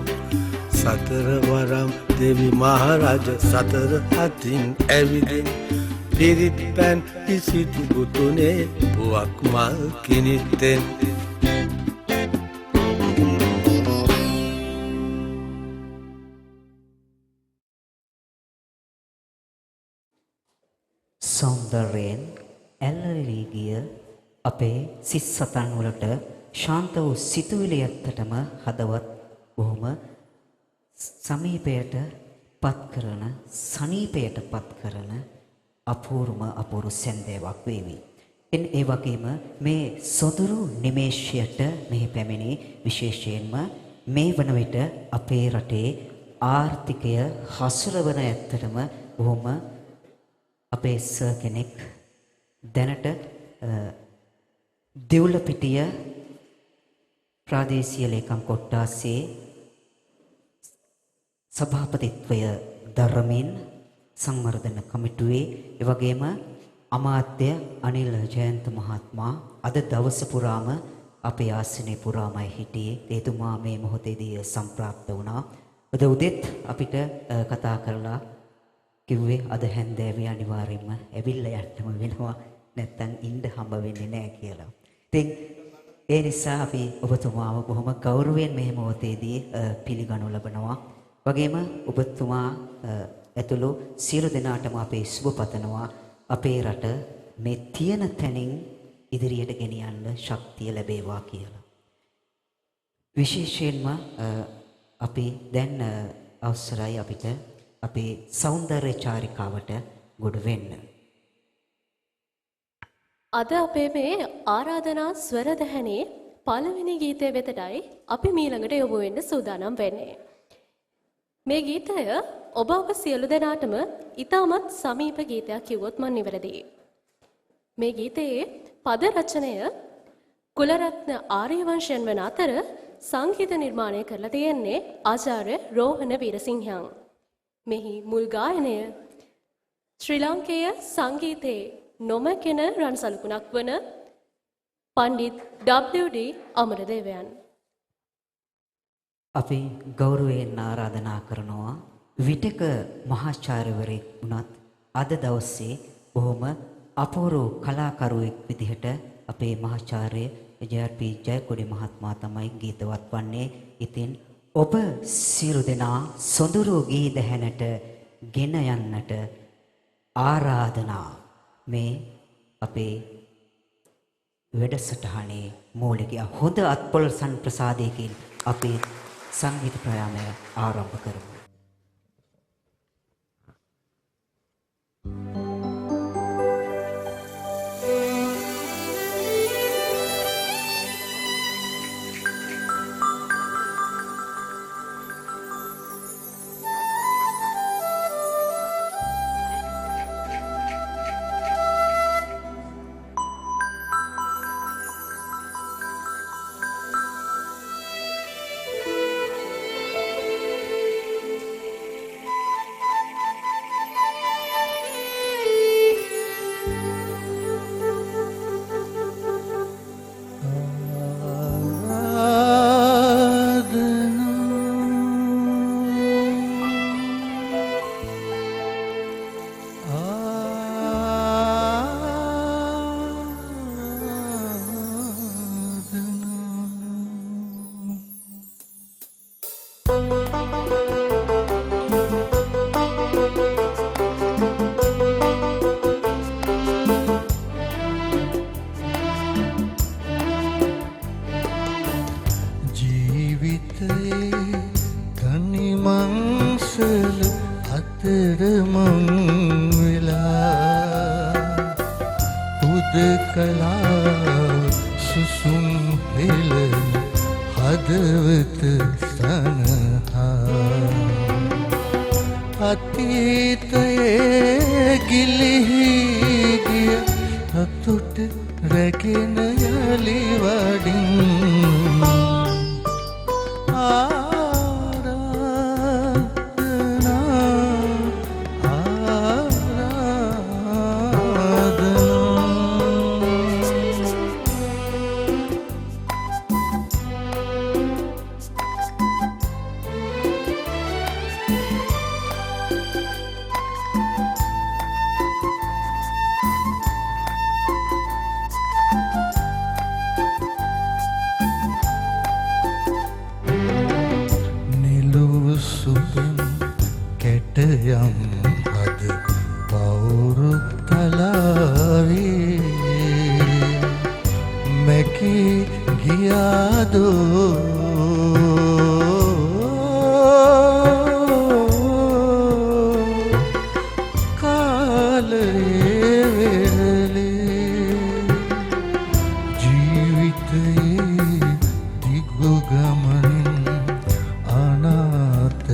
සතරවරම් දෙවි මහරජ සතර අතින් ඇවිදින් පිරිත් පැන් ඉසිති පුතුනේ පුවක් මල් කිනිත්තෙන් සෞන්දර්යයෙන් ඇල්ලලී ගිය අපේ සිත් සතන් වලට ශාන්ත වූ සිතුවිලි ඇත්තටම හදවත් බොහොම සමීපයට පත් කරන සනීපයට පත් කරන අපූර්ව සැන්දෑවක් වේවි. ඒ වගේම මේ සොදුරු නිමේෂයට මෙහි පැමිණි විශේෂයෙන්ම මේ වන විට අපේ රටේ ආර්ථිකය හසුරවන ඇත්තටම බොහොම අපේ සර් කෙනෙක් දැනට දෙවුලපිටිය ප්‍රාදේශීය ලේකම් කොට්ටාසේ සභාපතිත්වය දරමින් සංවර්ධන කමිටුවේ එවැගේම අමාත්‍ය අනිල් ජයන්ත මහත්මයා අද දවස පුරාම අපේ ආසනයේ පුරාමයි හිටියේ. එතුමා මේ මොහොතේදී සම්ප්‍රාප්ත වුණා. අද උදෙත් අපිට කතා කරලා කිව්වේ අද හැන්දෑවේ අනිවාර්යයෙන්ම ඇවිල්ලා යන්නම වෙනවා නැත්තම් ඉන්න හම්බ වෙන්නේ නැහැ කියලා. ඉතින් ඒ නිසා අපි ඔබතුමාව බොහොම ගෞරවයෙන් මේ මොහොතේදී පිළිගනු ලබනවා. වගේම ඔබතුමා ඇතුළු සියලු දෙනාටම අපේ සුබ පතනවා. අපේ රට මේ තියෙන තැනින් ඉදිරියට ගෙනියන්න ශක්තිය ලැබේවා කියලා. විශේෂයෙන්ම අපි දැන් අවසරයි අපිට අපේ සෞන්දර්ය චාරිකාවට ගොඩ වෙන්න. අද අපේ මේ ආරාධනා ස්වර දහනේ පළවෙනි ගීතය වෙතටයි අපි මීළඟට යොමු වෙන්න සූදානම් වෙන්නේ. මේ ගීතය ඔබ අප සියලු දෙනාටම ඉතාමත් සමීප ගීතයක් කිව්වොත් මන් නිවැරදියි. මේ ගීතයේ පද රචනය කුලරත්න ආර්යවංශයන් වන අතර සංගීත නිර්මාණය කරලා තියෙන්නේ ආචාර්ය රෝහණ වීරසිංහයන්. මෙහි මුල් ගායනය ශ්‍රී ලාංකේය සංගීතයේ නොමැකෙන රන් සලකුණක් වන පණ්ඩිත් WD අමරදේවයන්. අපි ගෞරවයෙන් ආරාධනා කරනවා විටක මහාචාර්යවරයෙක් වුණත් අද දවසේ බොහොම අපූර්ව කලාකරුවෙක් විදිහට අපේ මහාචාර්ය ජේ.ආර්.පී. ජයකොඩි මහත්මයා තමයි ගීතවත් වන්නේ. ඉතින් ඔබ සියලු දෙනා සොඳුරු ගී දහනට ගෙන යන්නට ආරාධනා. මේ අපේ වැඩසටහනේ මූලික හොඳ අත්පොල් සංප්‍රසාදයකින් අපේ සංගීත ප්‍රයාණය ආරම්භ කරමු. හුදකලා සුසුම් හෙළන හදවත සනහා අතීතයේ ගිලිහි ගිය සතුට රැගෙන යලි වඩින් යම් හද පවුරු තලාවේ මැකී ගියාදෝ කාලයේ වෙරළේ ජීවිතයේ දිගු ගමනින් අනාත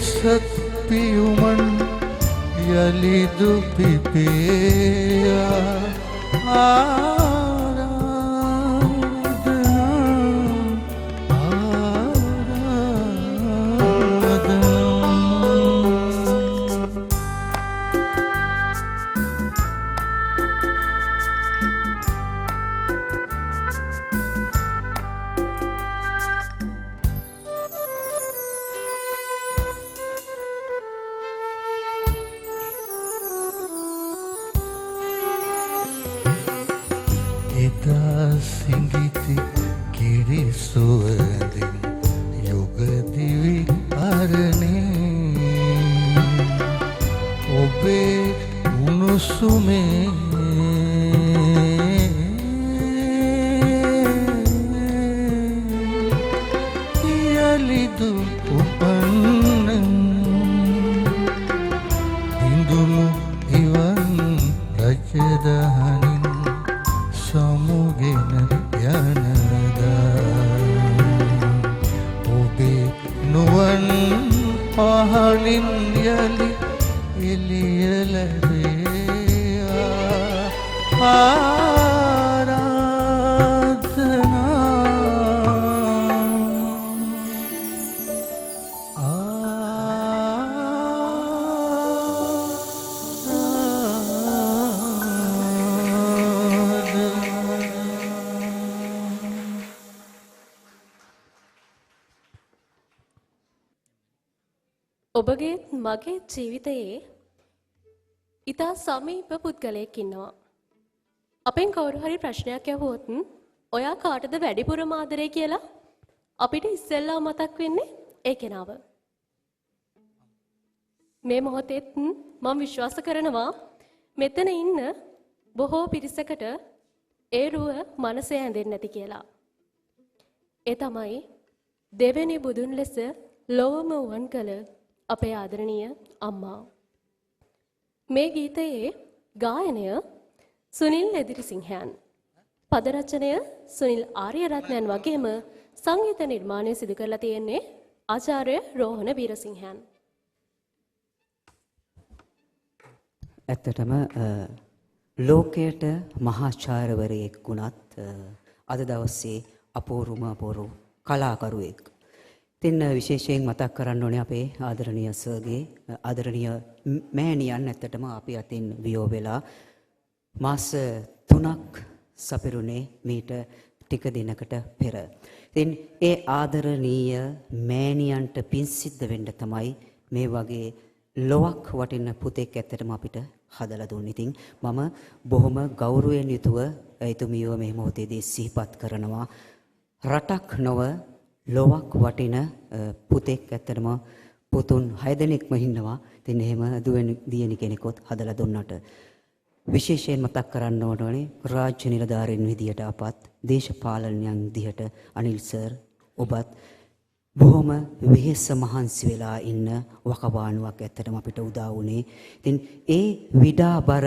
සත්පියුමන් යලිදු පිපේයා එදා සිඟිති කිරි සුවඳින් යුගදිවි අරණේ ඔබේ උණුසුමේ යලිදු උපන්න හිඳුණු ඉවන් රජදහනින් සමුගෙන යනදා ඔබේ නුවන් පහලින් යලි එළිය ලැබේවා ඔබගේ මගේ ජීවිතයේ ඉතා සමීප පුද්ගලයෙක් ඉන්නවා. අපෙන් කවුරු හරි ප්‍රශ්නයක් ඇහුවොත් ඔයා කාටද වැඩිපුරම ආදරේ කියලා අපිට ඉස්සෙල්ලා මතක් වෙන්නේ ඒ කෙනාව. මේ මොහොතේත් මම විශ්වාස කරනවා මෙතන ඉන්න බොහෝ පිරිසකට ඒ රුව මනසේ ඇඳෙන්නේ නැති කියලා. ඒ තමයි දෙවෙනි බුදුන් ලෙස ලොවම උවන් කළ අපේ ආදරණීය අම්මා. මේ ගීතයේ ගායනය සුනිල් එදිරිසිංහයන්, පද රචනය සුනිල් ආරියරත්නයන් වගේම සංගීත නිර්මාණය සිදු කරලා තියෙන්නේ ආචාර්ය රෝහණ වීරසිංහයන්. ඇත්තටම ලෝකයට මහාචාර්යවරයෙක් වුණත් අද දවසේ අපූර්ව කලාකරුවෙක්. තින් විශේෂයෙන් මතක් කරන්න ඕනේ අපේ ආදරණීය සර්ගේ ආදරණීය මෑණියන් ඇත්තටම අපි අතින් වියෝ වෙලා මාස 3ක් සපිරුනේ මීට ටික දිනකට පෙර. ඉතින් ඒ ආදරණීය මෑණියන්ට පින් සිද්ධ වෙන්න තමයි මේ වගේ ලොවක් වටින පුතෙක් ඇත්තටම අපිට හදලා දුන්නේ. ඉතින් මම බොහොම ගෞරවයෙන් යුතුව එතුමියව මේ මොහොතේදී සිහිපත් කරනවා. රටක් නොව ලොවක් වටින පුතෙක් ඇත්තටම පුතුන් 6 දෙනෙක්ම ඉන්නවා. ඉතින් එහෙම දියණි කෙනෙකුත් හදලා දුන්නට විශේෂයෙන් මතක් කරන්න ඕනේ රාජ්‍ය නිලධාරීන් විදියට අපත් දේශපාලනයන් විදියට අනිල් සර් ඔබත් බොහොම වෙහෙස මහන්සි වෙලා ඉන්න වකවානුවක් ඇත්තටම අපිට උදා වුණේ. ඉතින් ඒ විඩාබර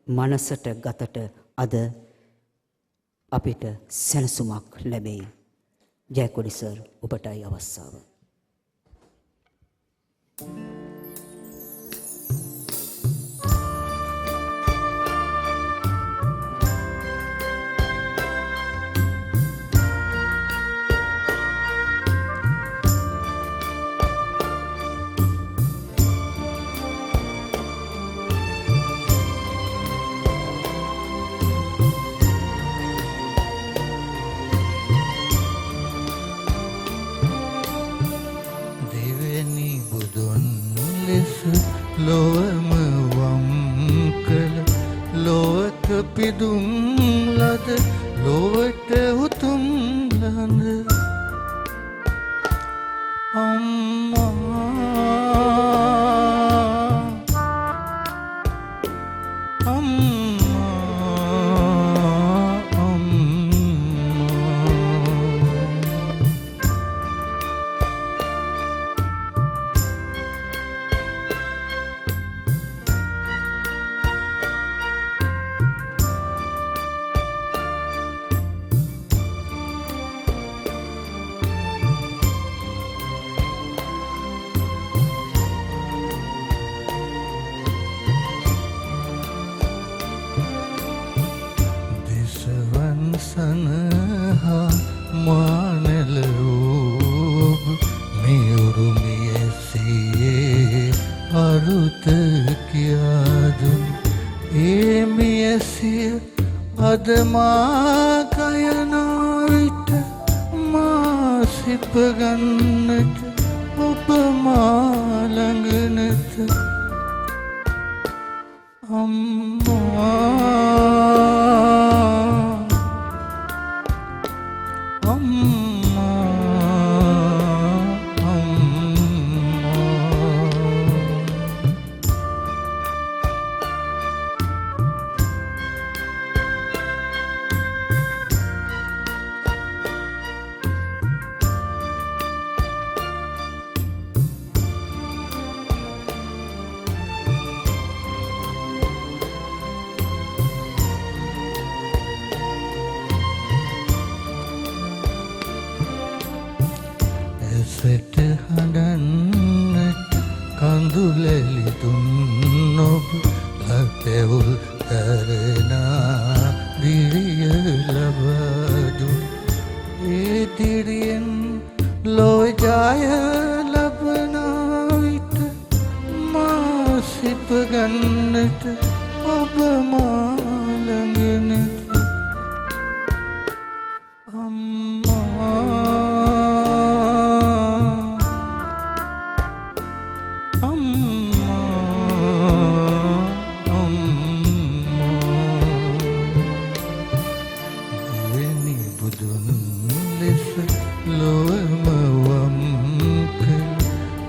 මනසට ගතට අද අපිට සැනසුමක් ලැබෙයි. ජයකොඩි සර් ඔබටයි අවස්ථාව. ලොවම වම් කළ ලොවක පිදුම් ලද ලොවට උතුම් ලඳ සනහා මානල රූප මියුරුමියසියේ අරුත කියාදුන් ඒ මියසිය අද මා කයනා විට මා සිප ගන්නට ඔබ මා ළඟ නැත සෙට හඬන්නට කඳුලැලි දුන් ඔබ ලතැවුල් තරනා දිරිය ලබදුන් ඒ දිරියෙන් ලෝජාය ලබනා විට මා සිප ගන්නට ඔබ මා ළඟ නැත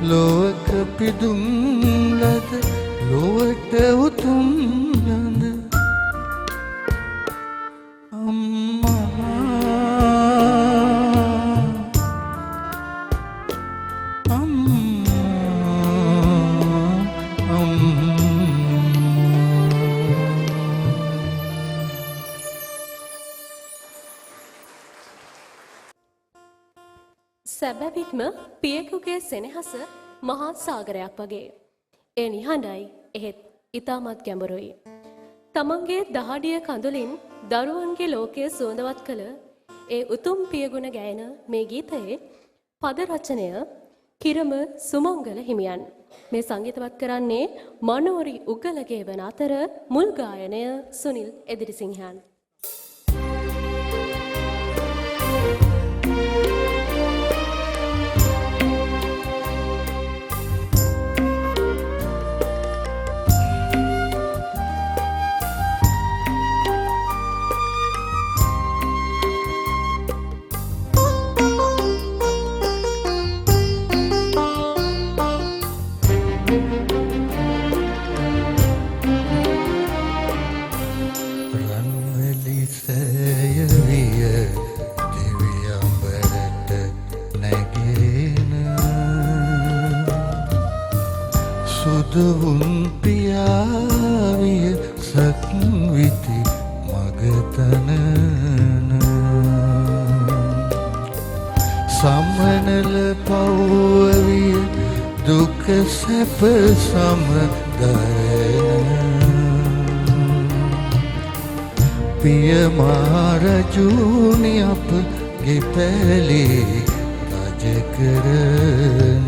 ලෝක පිදුම් ලද ලොවට උතුම් ලඳ සැබවින්ම පියෙකුගේ සෙනෙහස මහා සාගරයක් වගේ. ඒ නිහඬයි එහෙත් ඊටමත් ගැඹුරුයි. තමන්ගේ දහඩිය කඳුලින් දරුවන්ගේ ලෝකයේ සුවඳවත් කළ ඒ උතුම් පියගුණ ගැයන මේ ගීතයේ පද රචනය කිරම සුමංගල හිමියන්. මේ සංගීතවත් කරන්නේ මනෝරි උගලගේ වන අතර මුල් ගායනය සුනිල් එදිරිසිංහන්. සුදුවුන් පියාවිය සක්විති මගතනන සමනල පව්විය දුක සැප සමදරන පිය මහරජුනි අපගේ පැලේ රජ කරන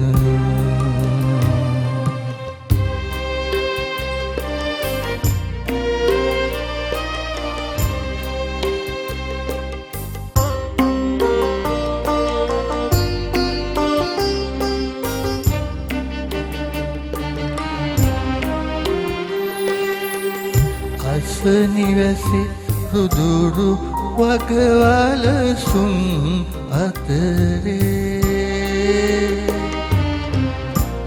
නිවැසි රුදුරු වගවලසුන් අතරේ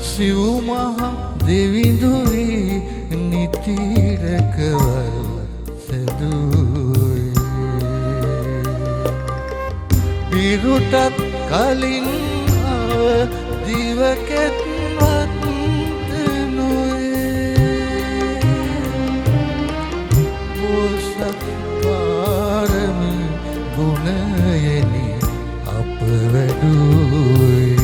සිව් මහ දෙවිඳුයි නිතිරකවල් සැදුවේ පිරුටත් කලින් දිවකැත්වත් පාරමි ගුණයනි අප වැඩුවේ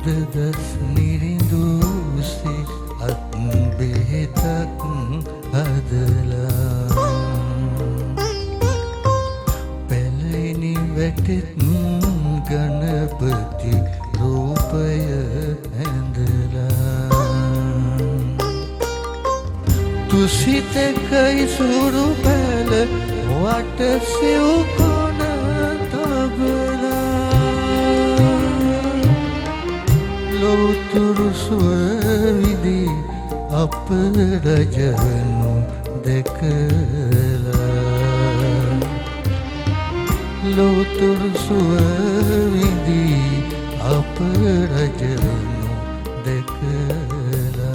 බුදදස් නිරිඳුසි අත් බෙහෙතක් හදලා පැලෙනි වැටෙත් ගණපති රූපය ඇඳලා තුසිතකයි සුරු පැල වට සිව් කොන තබලා ලෝතුරු සුවවිදි අප රජවනු දැකලා ලෝතුරු සුවවිදි අප රජවනු දැකලා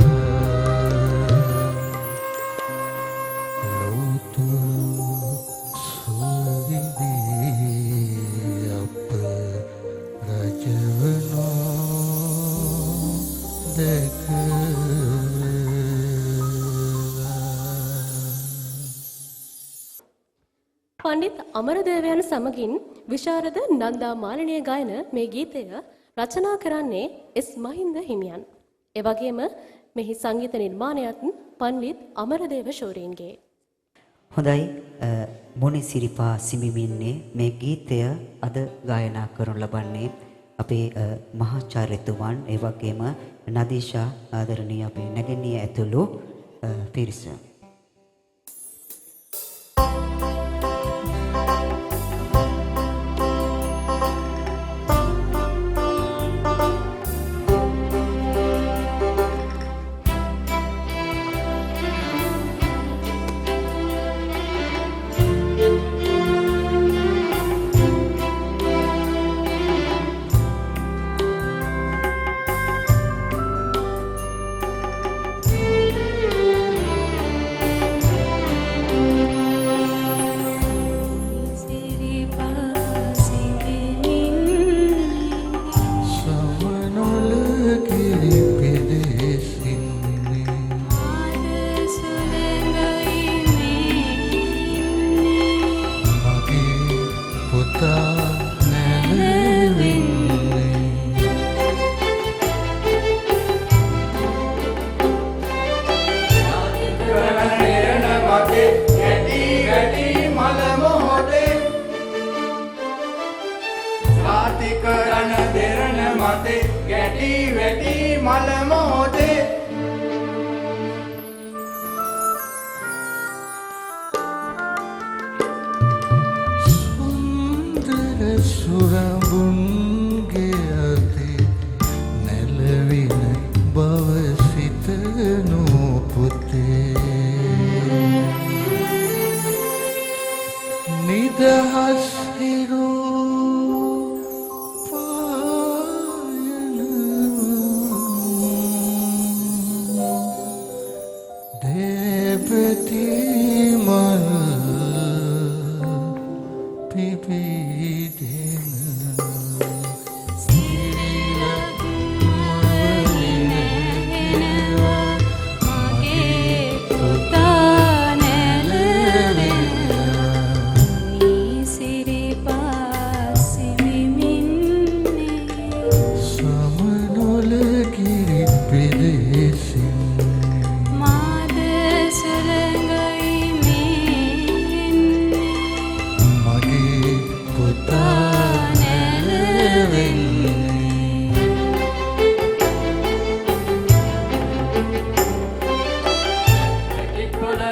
ලෝතුරු සුවවිදි අප රජවනු පණ්ඩිත් අමරදේවයන් සමගින් විශාරද නන්දා මාලිනිය ගායන මේ ගීතය රචනා කරන්නේ එස් මහින්ද හිමියන්. ඒ වගේම මෙහි සංගීත නිර්මාණයත් පණ්ඩිත් අමරදේව ශෝරීන්ගේ. හොඳයි මොනි සිරිපා සිඹිමින්නේ මේ ගීතය අද ගායනා කරනු ලබන්නේ අපේ මහාචාර්යතුමන් ඒ වගේම නදීෂා ආදරණීය අපේ නැගණිය ඇතුළු පිරිස. පුතා නැලවෙන්නේ එක්කොල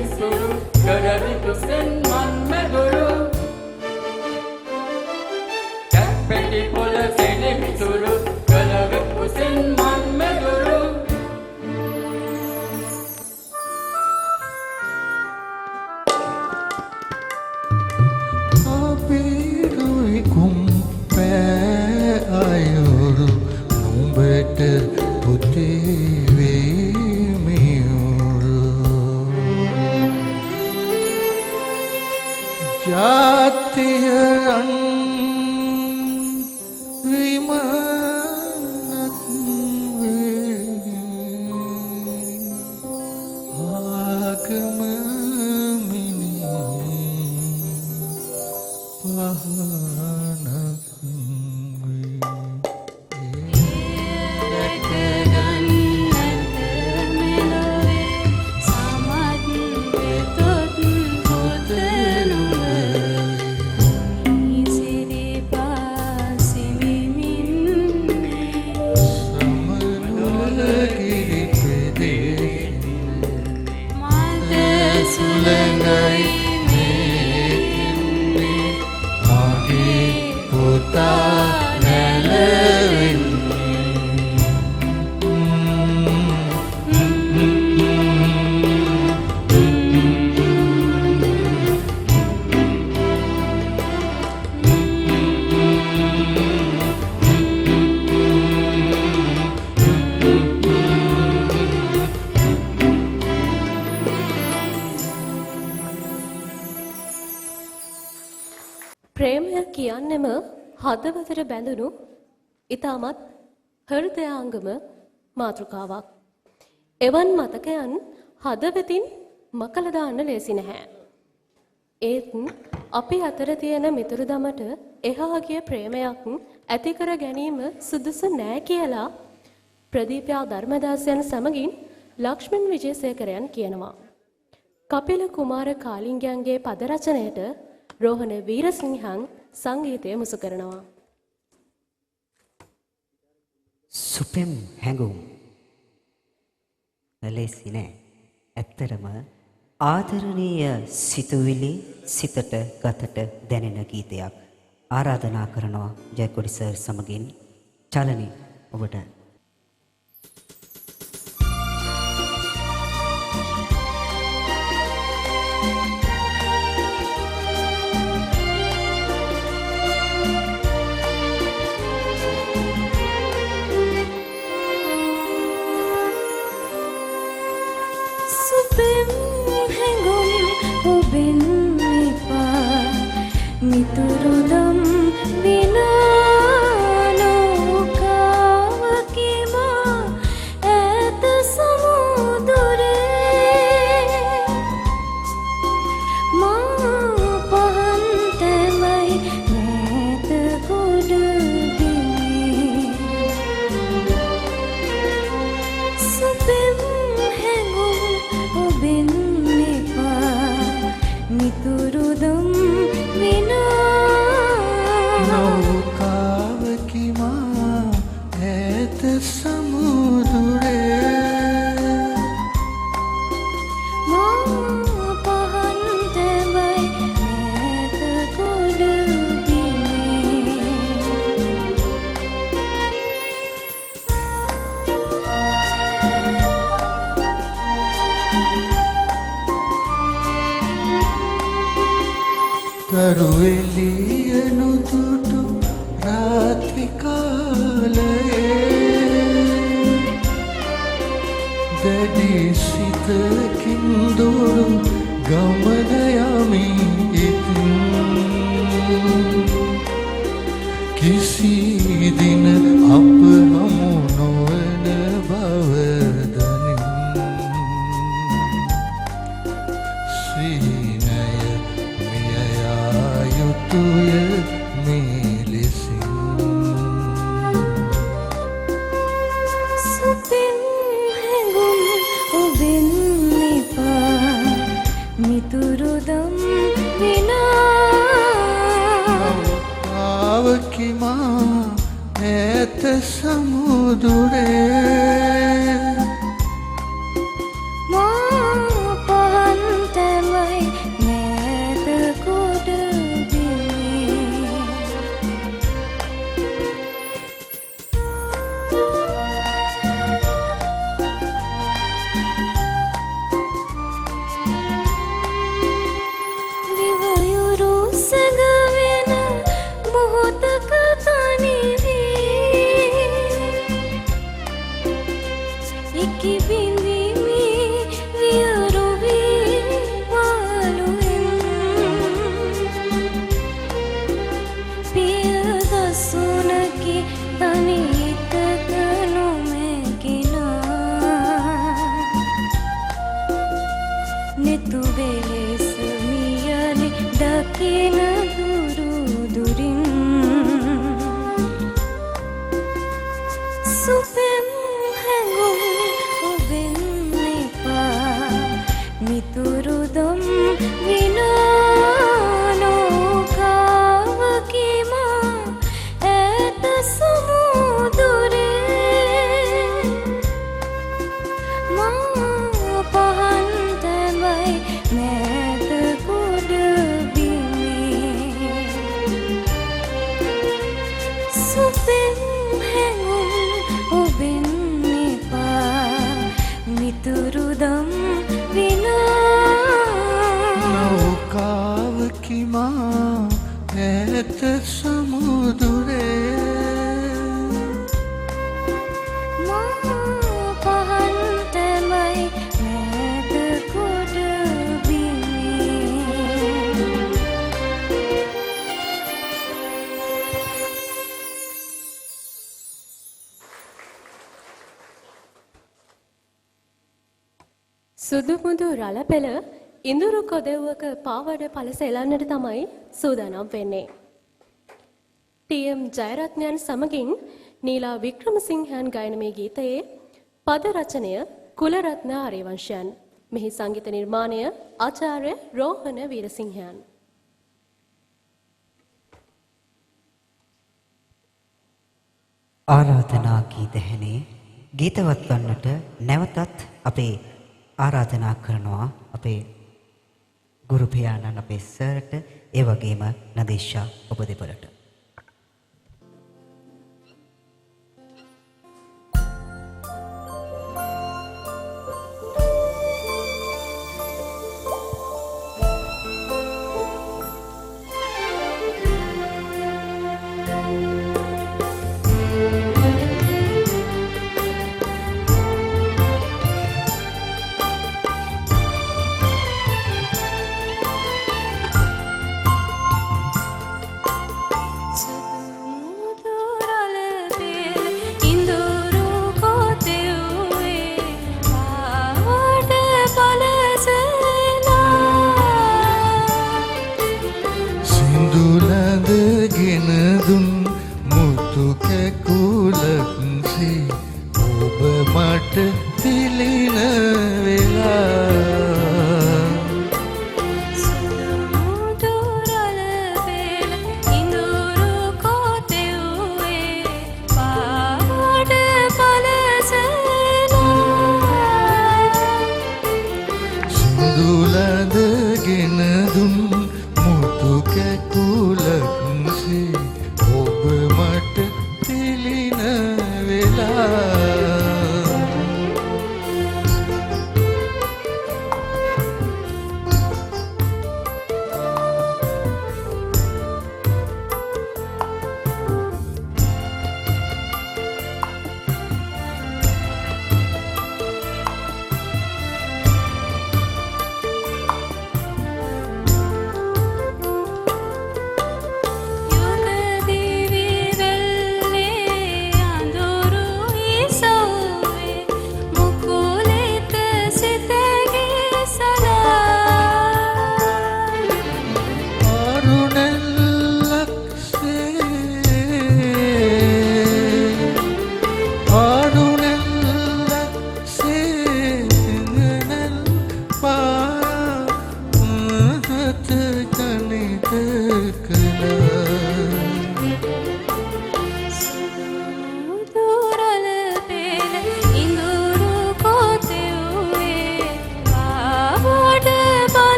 ඉසුරු කරවි කුසෙන් මන් මැදුරු කැප්පෙටි පොල සෙනෙ මිසුරු කරවි කුසෙන් මන් මැදුරු අපේ කුම්පෑ අයුරු නුඹට පුතේ වේමියුරු ජාතියන් විමානත් වේ ආගම ප්‍රේමය කියන්නෙම හදවතට බැඳුණු ඊටමත් හෘදයාංගම මාතෘකාවක්. එවන් මතකයන් හදවතින් මකලා දාන්න ලේසි නැහැ. ඒත් අපි අතර තියෙන මිතුරුදමට එහා ගිය ප්‍රේමයක් ඇති කර ගැනීම සුදුසු නෑ කියලා ප්‍රදීපයා ධර්මදාසයන් සමගින් ලක්ෂ්මන් විජේසේකරයන් කියනවා. කපිල කුමාර කාලිංගයන්ගේ පද රචනයට රෝහණ වීරසිංහන් සංගීතය මුසු කරනවා. සුපෙම් හැඟුම් ලේසි නෑ. ඇත්තරම ආදරණීය සිතුවිලි සිතට ගතට දැනෙන ගීතයක්. ආරාධනා කරනවා ජයකොඩි සර් සමගින් චලනි ඔබට. මිතුරුදම් විනා නෞකාවකිමා ඈත සමුදුරේ මා පහන් තැමයි නෑත ගොඩබිමේ සුපෙම් හැඟුම් ඔබෙන් එපා මිතුරුදම් තරුවෙලිය නුදුටු රාත්‍රිකාලයේ දැඩි සිතකින් දොරු ගමන යමි ඉතින් කිසි දින අප හමු නොවන බව දනින් තුය මෙලෙසින් සුපෙම් හැඟුම් ඔබෙන් එපා මිතුරුදම් විනා කාවකිමා ඈත සමුදුරේ මා පහන් තැමයි නෑද ගොඩබිමේ දිවයුරු සැඟවෙන මොහොතක තනිවී ඉකි බිඳීමේ වියරු වී මාළුවෙන් පියදසුනකි තනි හිතක නොමැකිනා නෙතු වෙලෙස මියලි දකින දුරු දුරින් සුපෙම් හැඟුම් ඔබෙන් එපා මිතුරුදම් විනා නෞකාවකිමා ඈත සමුදුරේ මා පහන් තැමයි නෑද ගොඩබිමේ සුපෙම් හැඟුම් ඔබෙන් එපා මිතුරුදම් විනා නෞකාවකිමා ඈත සමුදුරේ මා පහන් තැමයි නෑද ගොඩබිමේ සුදු මුදු රළ පෙළ ඉඳුරු කොදෙව්වක පාවඩ පළස එලන්නට තමයි සූදානම් වෙන්නේ. ටී.එම්. ජයරත්නයන් සමගින් නීලා වික්‍රමසිංහයන් ගයන මේ ගීතයේ පද රචනය කුලරත්න ආර්යවංශයන්. මෙහි සංගීත නිර්මාණය ආචාර්ය රෝහණ වීරසිංහයන්. ආරාධනා ගී දැහැනේ ගීතවත් වන්නට නැවතත් අපේ ආරාධනා කරනවා අපේ ගුරු පියාණන් අපේ සර්ට ඒ වගේම නදේශා ඔබ දෙපළට.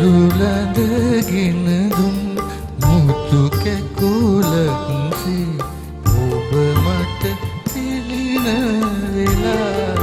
සිඳුලඳගෙන දුම් මුතු කැකුලක්සේ ඔබ මට පිළින වෙලා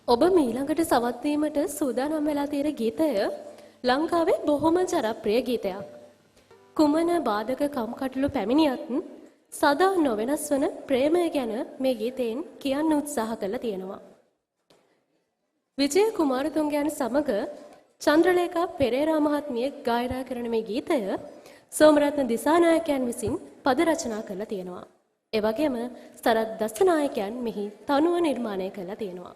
ඔබ මීළඟට සවත් වීමට සූදානම් වෙලා තියෙන ගීතය ලංකාවේ බොහොම ජනප්‍රිය ගීතයක්. කුමන බාධක කම්කටොළු පැමිණියත් සදා නොවෙනස් වන ප්‍රේමය ගැන මේ ගීතයෙන් කියන්න උත්සාහ කළා තියෙනවා. විජය කුමාරතුංගයන් සමග චන්ද්‍රලේඛා පෙරේරා මහත්මිය ගායනා කරන මේ ගීතය සෝමරත්න දිසානායකයන් විසින් පද රචනා කළා තියෙනවා. ඒ වගේම සරත් දසනායකයන් මෙහි තනුව නිර්මාණය කළා තියෙනවා.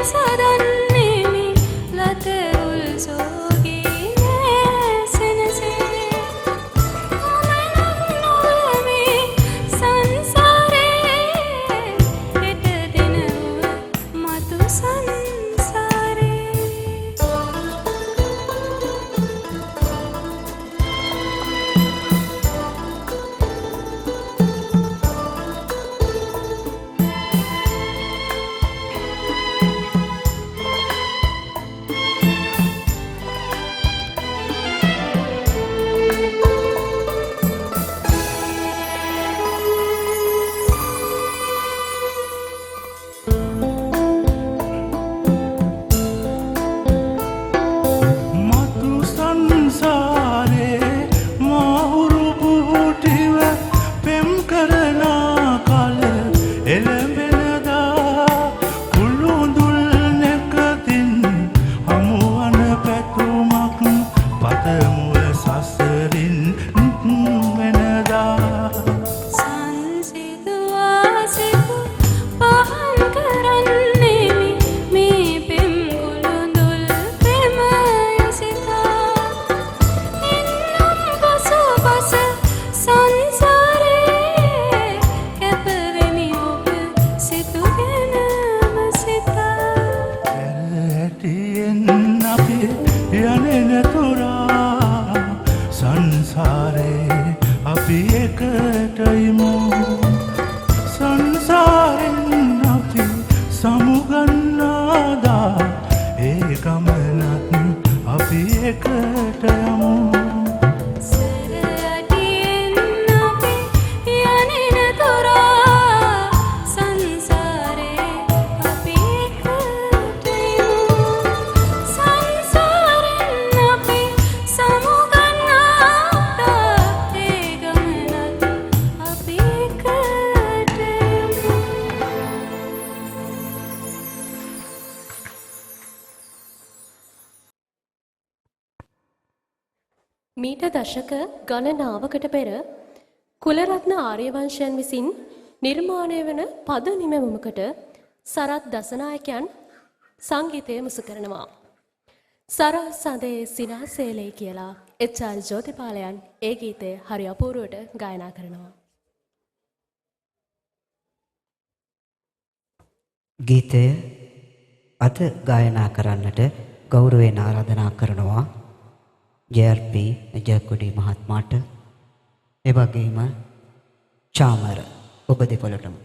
සදන්නේ ලත උල්සෝගේ යමු සරටියෙන් අපි යනින තොරා සංසාරේ අපි එකට යමු සංසාරෙන් අපි සමුගන්නාට ඒ ගමනත් අපි එකට යමු මීට දශක ගණනාවකට පෙර කුලරත්න ආර්යවංශයන් විසින් නිර්මාණය වන පද නිමැවුමකට සරත් දසනායකයන් සංගීතය මුසු කරනවා. සරා සඳේ සිනාසේලේ කියලා එච්.ආර්. ජෝතිපාලයන් ඒ ගීතය හරි අපූර්වට ගායනා කරනවා. ගීතය අද ගායනා කරන්නට ගෞරවයෙන් ආරාධනා කරනවා ජේ.ආර්.පී. ජයකොඩි මහත්මයාට ඒ වගේම චාමර ඔබ දෙපළටම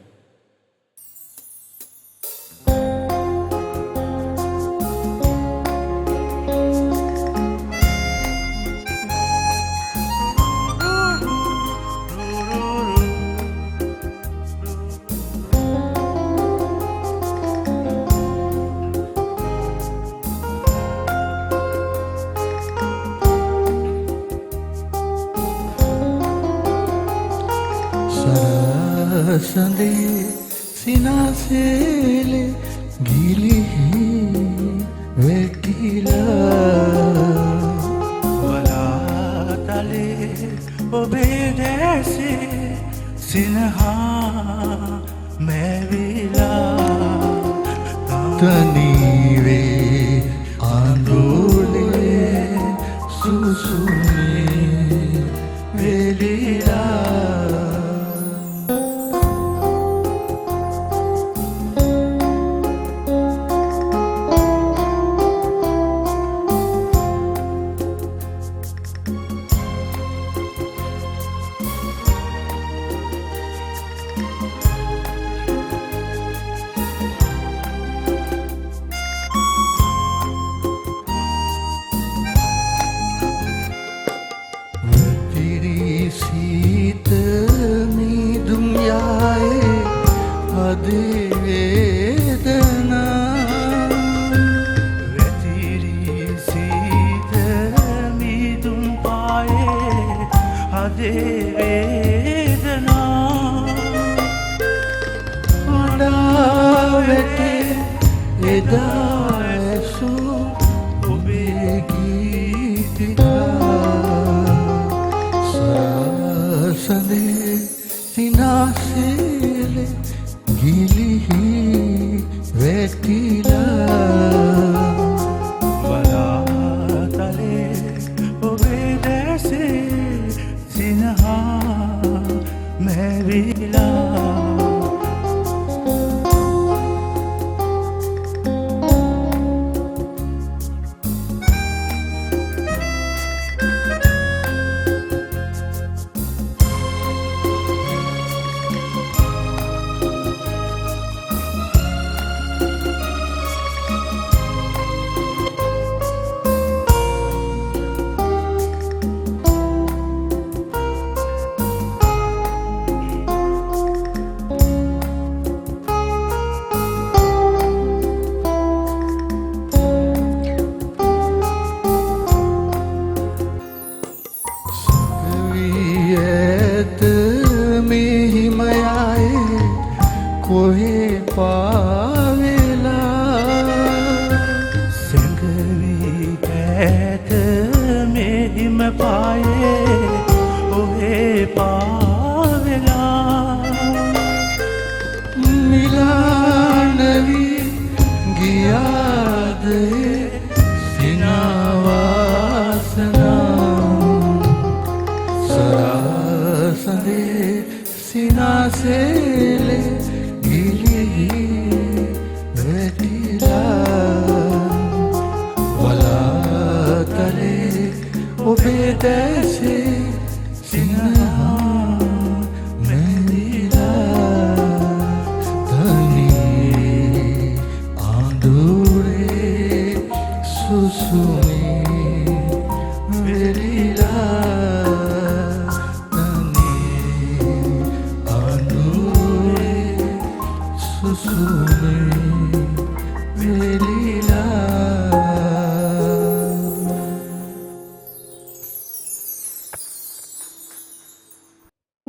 සරසඳේ සිනාසේලේ ගිලිහි වැටිලා වලාතලේ ඔබේ දැසේ සිනහා මැවිලා තනිවේ ආඳුලේ සුසුමේ වෙලිලා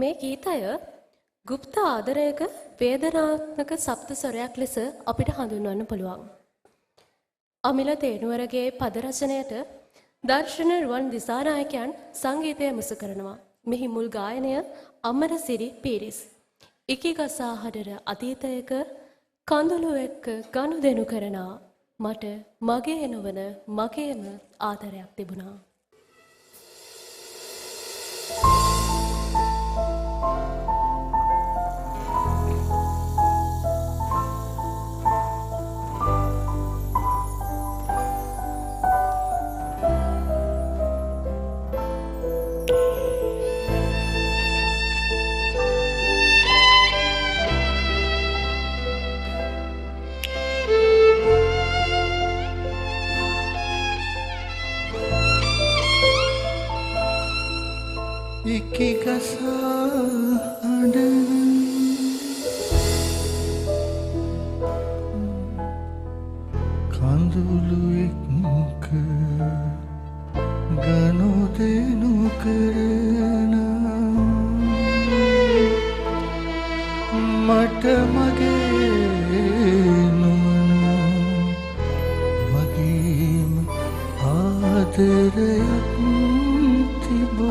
මේ ගීතය ගුප්ත ආදරයක වේදනාත්මක සප්ත ස්වරයක් ලෙස අපිට හඳුන්වන්න පුළුවන්. අමිල තේනුවරගේ පද රචනයට දර්ශන රුවන් දිසානායකයන් සංගීතය මුසු කරනවා. මෙහි මුල් ගායනය අමරසිරි පීරිස්. ඉකි ගසා හඩර අතීතයක කඳුළු එක්ක ගනුදෙනු කරනා මට මගේ නොවන මගේම ආදරයක් තිබුණා. Iki kasada Kandulu ekka Ganodenu karana Mata mage nona Magim adarayak tibo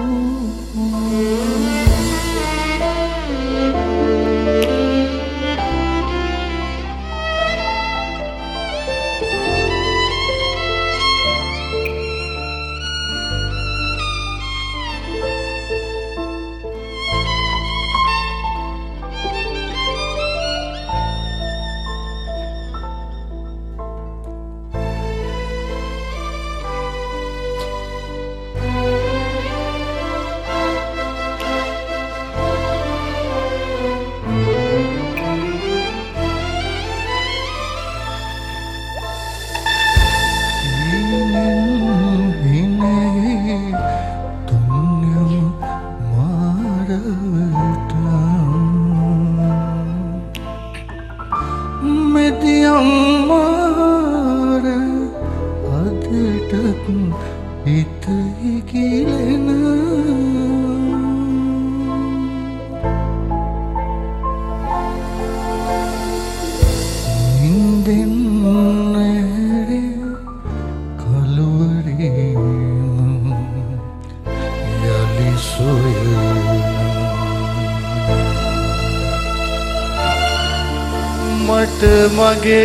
Mage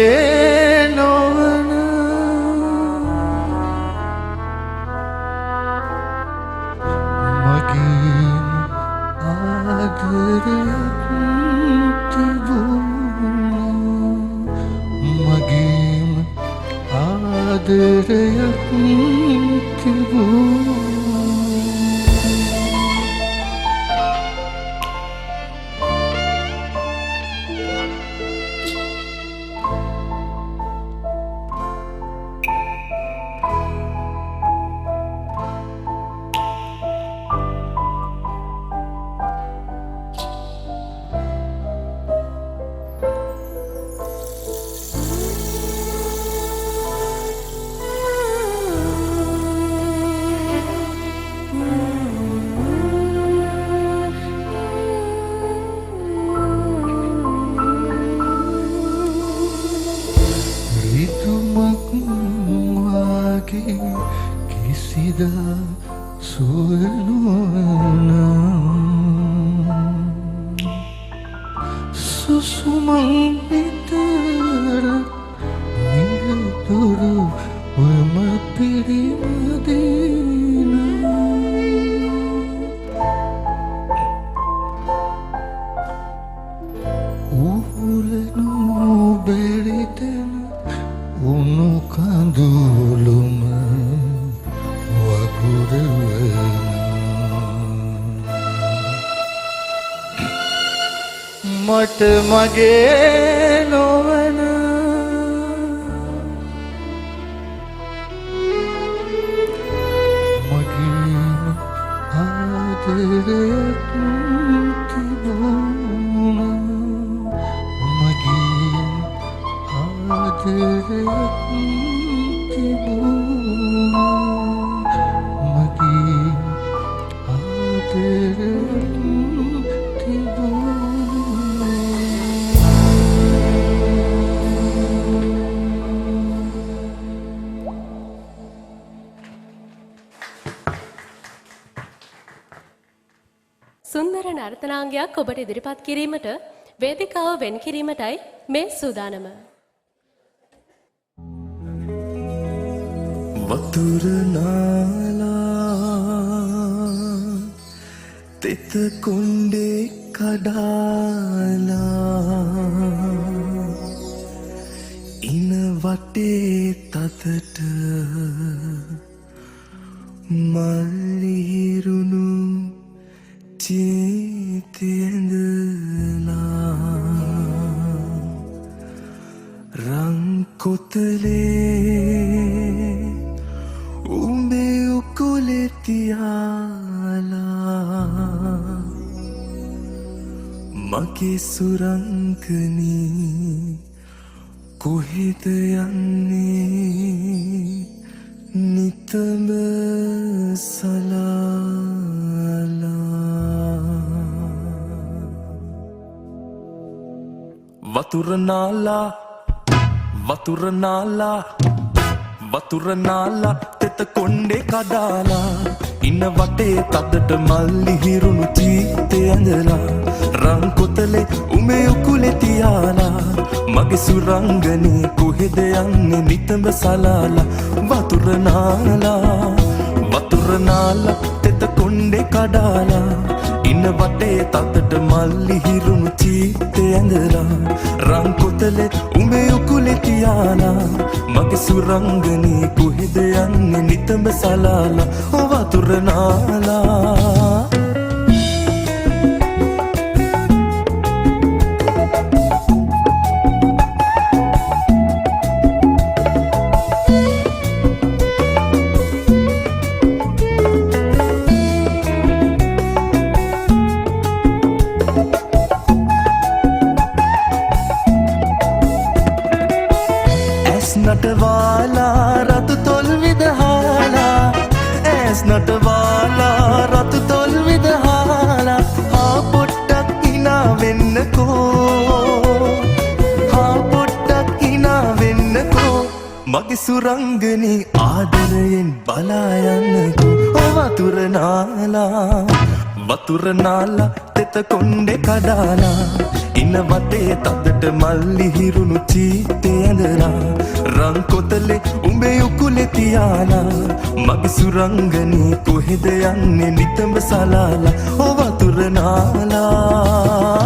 novana Mage adarayak tibuna Mage adarayak tibuna Mage novana Mage adarayak tibuna Mage adarayak tibuna Mage adarayak සුන්දර නර්තනාංගයක් ඔබට ඉදිරිපත් කිරීමට වේදිකාව වෙන් කිරීමටයි මේ සූදානම. වතුර නාලා තෙත කොණ්ඩේ කඩාලා ඉන වටේ තතට මල්ලිහිරුණු චීතයඳලා රංකොතලේ උඹේ උකුලේ තියාලා මගේ සුරංගනී කොහෙද යන්නේ නිතම සලාලා වතුර නාලා වතුර නාලා වතුර නාලා තෙත කොණ්ඩේ කඩාලා ඉන්න වටේ තදට මල්ලි හිරුණු චීතය ඇඳලා රන් කොතලේ උමේ උකුලේ තියාලා මගේ සුරංගනේ කොහෙද යන්නේ නිතඹ සලාලා වතුර නාලා තෙත කොණ්ඩේ කඩාලා ඉන්න වටේ තදට මල්ලි හිරුණු චීතය ඇඳලා රන් කොතලේ උමේ උකුලේ තියාලා මගේ සුරංගනේ කොහෙද යන්නේ නිතඹ සලාලා වතුර නාලා නටවාලා රතු තොල් විදහාලා ඇස් නටවාලා රතු තොල් විදහාලා හා පොට්ටක් හිනා වෙන්නකෝ හා පොට්ටක් හිනා වෙන්නකෝ මගේ සුරංගනී ආදරයෙන් බලා යන්නකෝ වතුර නාලා තෙත කොණ්ඩේ කඩාලා ඉන්න වටේ තදට මල්ලි හිරුණු චීතය ඇඳලා රන් කොතලේ උඹේ උකුලේ තියාලා මගේ සුරංගනී කොහෙද යන්නේ නිතඹ සලාලා වතුර නාලා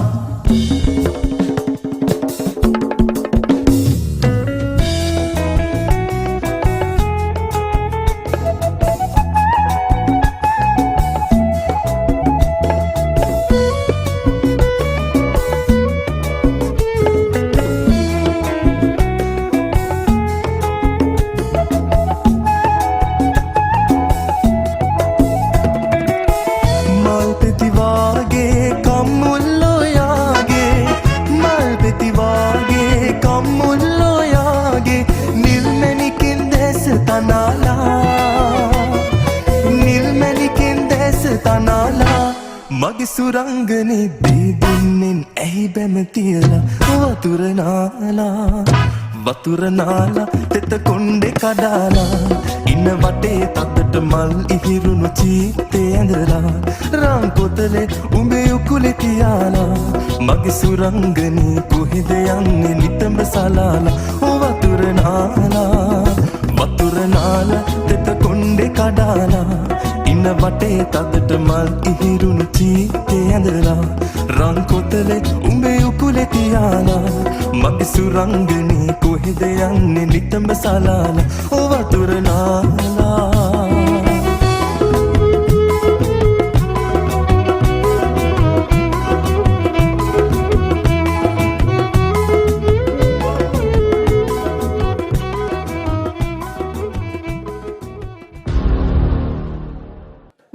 මගේ සුරංගනේ බීදුන්නෙන් ඇහි බැම තියලා වතුර නාලා තෙත කොණ්ඩේ කඩාලා ඉන්න වටේ තදට මල් ඉහිරුණු චීතය ඇඳලා රන් කොතලේ උඹේ උකුලේ තියාලා මගේ සුරංගනේ කොහෙද යන්නේ නිතඹ සලාලා වතුර නාලා තෙත කොණ්ඩේ කඩාලා ඉන්න වටේ තදට මල් ඉහිරුණු චීතය ඇඳලා රන් කොතලේ උඹේ උකුලේ තියාලා මගේ සුරංගනේ කොහෙද යන්නේ නිතඹ සලාලා වතුර නාලා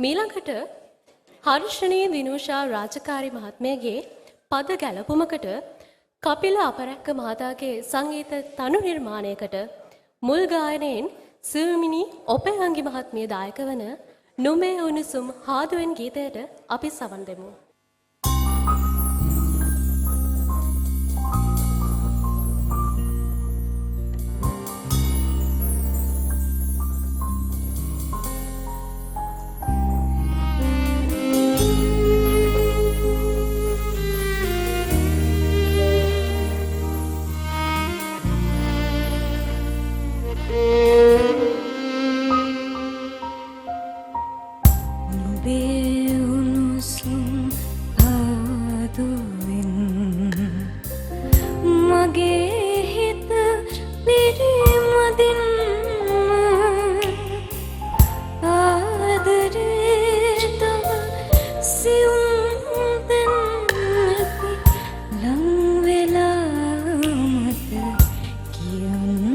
මීළඟට හර්ෂණී දිනුෂා රාජකාරි මහත්මයාගේ පද ගැලපුමකට කපිල අපරැක්ක මහතාගේ සංගීත තනු නිර්මාණයකට මුල් ගායනයෙන් සිල්මිනි ඔපෙහංගි මහත්මිය දායක වන නුඹේ උණුසුම් හාදුවෙන් ගීතයට අපි සවන් දෙමු. නුඹේ උණුසුම් පාදුවෙන් මගේ හිත පිරිමදින් ආදරේ තව සියුම් දැන් නැති ලං වෙලා මට කියන්න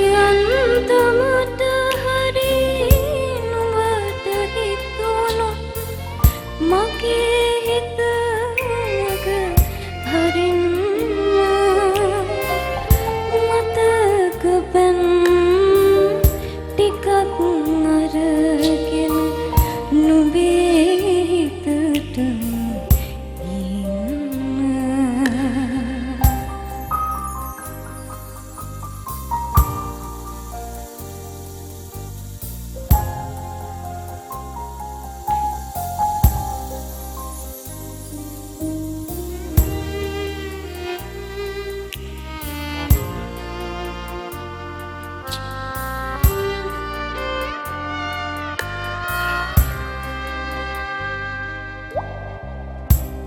යන්තමට හරි නුඹට හිතුණොත් මගේ හිත මග හරින්න මතක පැන් ටිකක් අරගෙන නුඹේ හිතට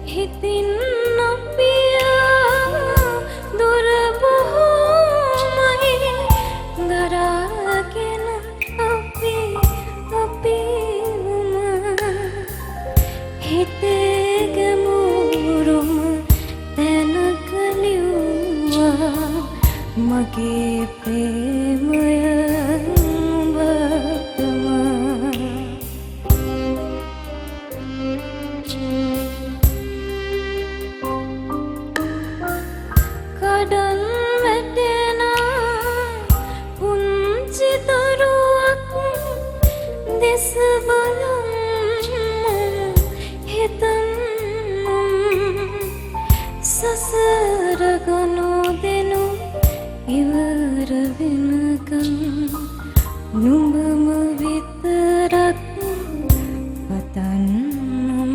හිතින් නොපියා දුර බොහෝමයි දරාගෙන අපිම හිතේ ගැඹුරුම තැනක ලිව්වා මගේ ප්‍රේමය නුඹටම කඩන් වැටෙන පුංචි දරුවක් දෙස බලන් හිතන් සසර ගනුදෙනු ඉවර වෙනකන් නුඹම විතරක් පතන්නම්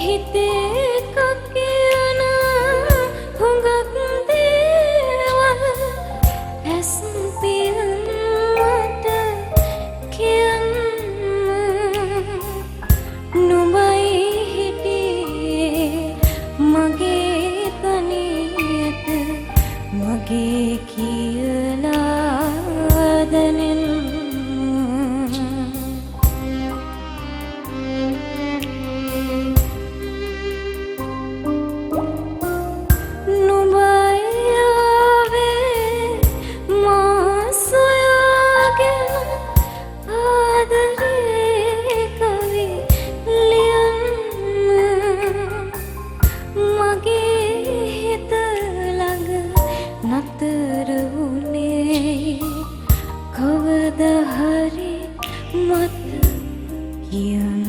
හිතේ එකක් කියන හුඟක් දේවල් ඇස් පියන් මට කියන්න නුඹයි හිටියේ මගේ තනියට මගේ කියලා දැනෙන්න කවද හරි මට කියන්න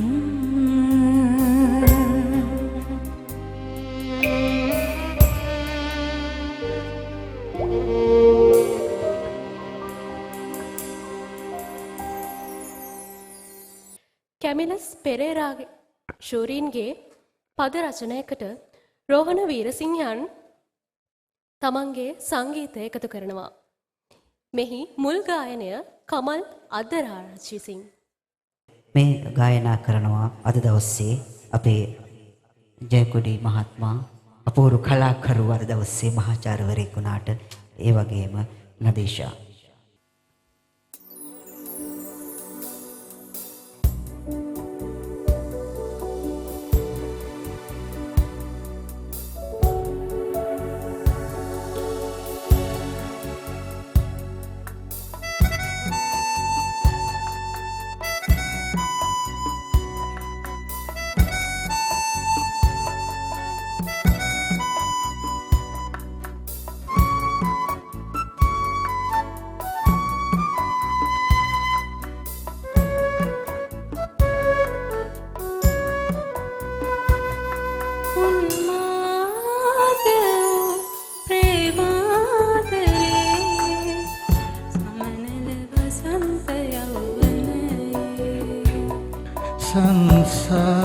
කැමිලස් පෙරේරාගේ ශූරීන්ගේ පද රචනයකට රෝහණ වීරසිංහයන් තමන්ගේ සංගීතය එකතු කරනවා. මෙහි මුල් ගායනය කමල් අද්දරාරච්චි සිං. මේ ගායනා කරනවා අද දවසේ අපේ ජයකොඩි මහත්මයා අපූර්ව කලාකරු අද දවසේ මහාචාර්යවරයෙක් වුණාට ඒ වගේම නදීෂා.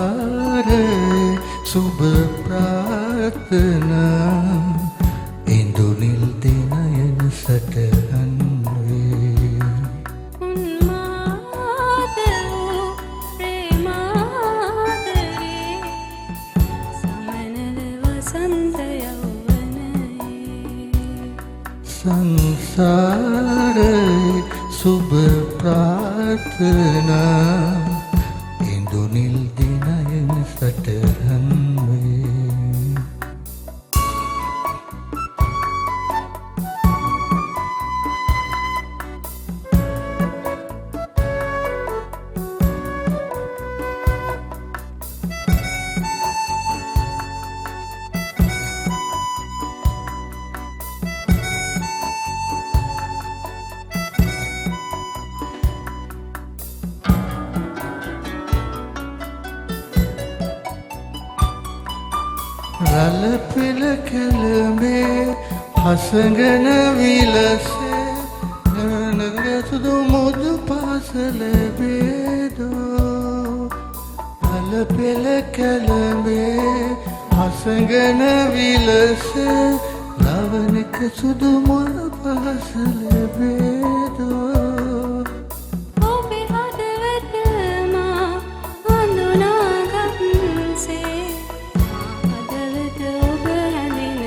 සංසාරේ සුබ ප්‍රාර්ථනා ඉන්දුනිල් දිනයන සටහන් වේ උන්මාද වූ ප්‍රේමාදරේ සමනල වසන්ත යෞවනයේ සංසාරේ සුබ ප්‍රාර්ථනා ඉන්දුනිල් දිනයන සටහන් වේ රළ පෙළ කැළඹේ හසඟන විලසේ නනගසුදු මුදු පාසල බේදෝ රළ පෙළ කැළඹේ හසඟන විලසේ ලවනික සුදු මුදු පාසල බේදෝ ඔබේ හදවත මා හඳුනාගත්සේ හදවත ඔබ හැඳින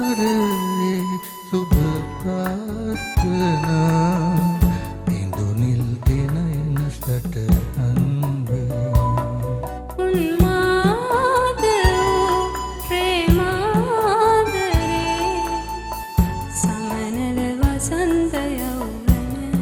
සංසාරේ සුබ ප්‍රාර්ථනා ඉන්දුනිල් දිනයන සටහන් වේ උන්මාද වූ ප්‍රේමාදරේ සමනල වසන්ත යෞවනයේ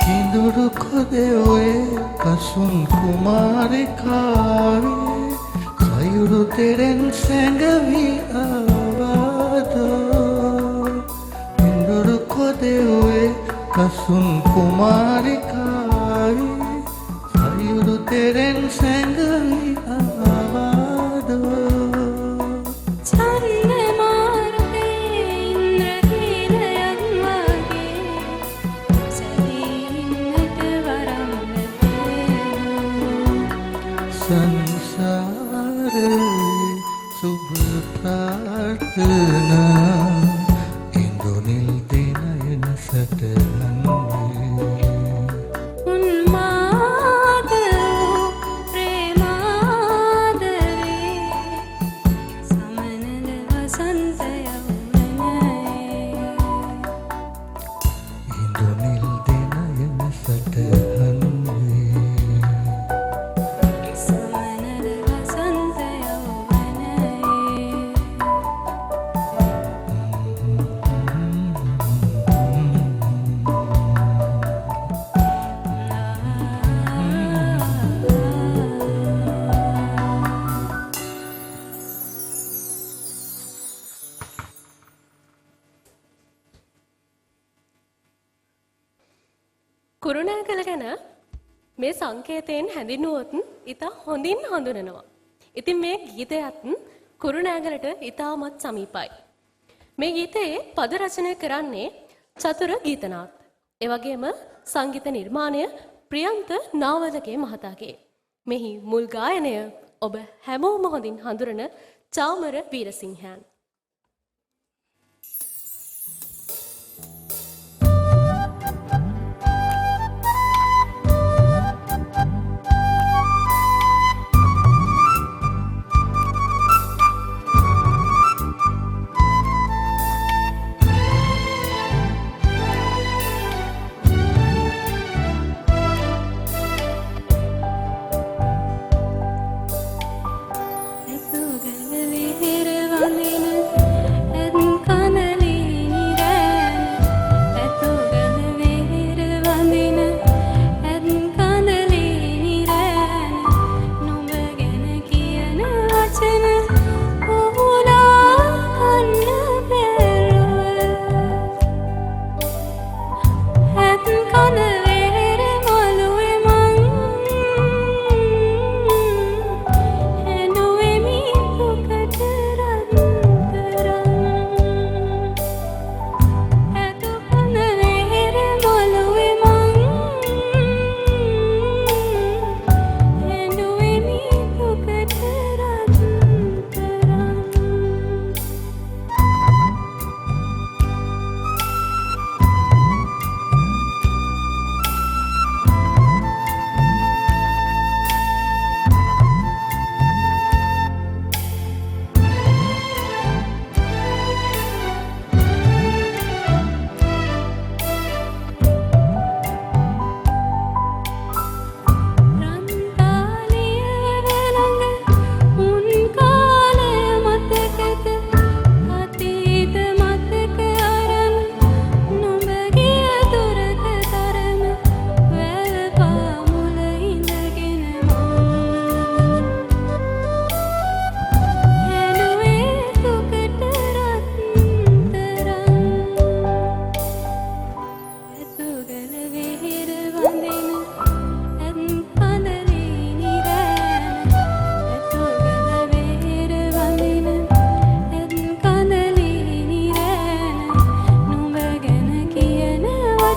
කිඳුරු කොදෙවේ කසුන් කුමාරිකාවේ සයුරු තෙරෙන් සැඟවී ආවාදෝ කිඳුරු කොදෙවේ කසුන් කුමාරිකාවේ සයුරු තෙරෙන් සැඟවී ආවාදෝ චන්න මාර්ගයේ ඉන්ද්‍රකීලයක් වගේ සැදීන්නට වරම් ලැබේනෝ සංසාරේ සුබ ප්‍රාර්ථනා ඉන්දුනිල් දිනයන සටහන් වේ උන්මාද වූ ප්‍රේමාදරේ සමනල වසන්ත යෞවනයේ ඉන්දුනිල් දිනයන සටහන් වේ සමනල වසන්ත යෞවනයේ කුරුණෑගල ගැන මේ සංකේතයෙන් හැඳින්වුවොත් ඉතා හොඳින් හඳුනනවා. ඉතින් මේ ගීතයත් කුරුණෑගලට ඉතාමත් සමීපයි. මේ ගීතයේ පද රචනය කරන්නේ චතුර ගීතනාත්. ඒ වගේම සංගීත නිර්මාණය ප්‍රියන්ත නාවලගේ මහතාගේ. මෙහි මුල් ගායනය ඔබ හැමෝම හොඳින් හඳුනන චාමර වීරසිංහයන්. එතුගල විහිර වඳින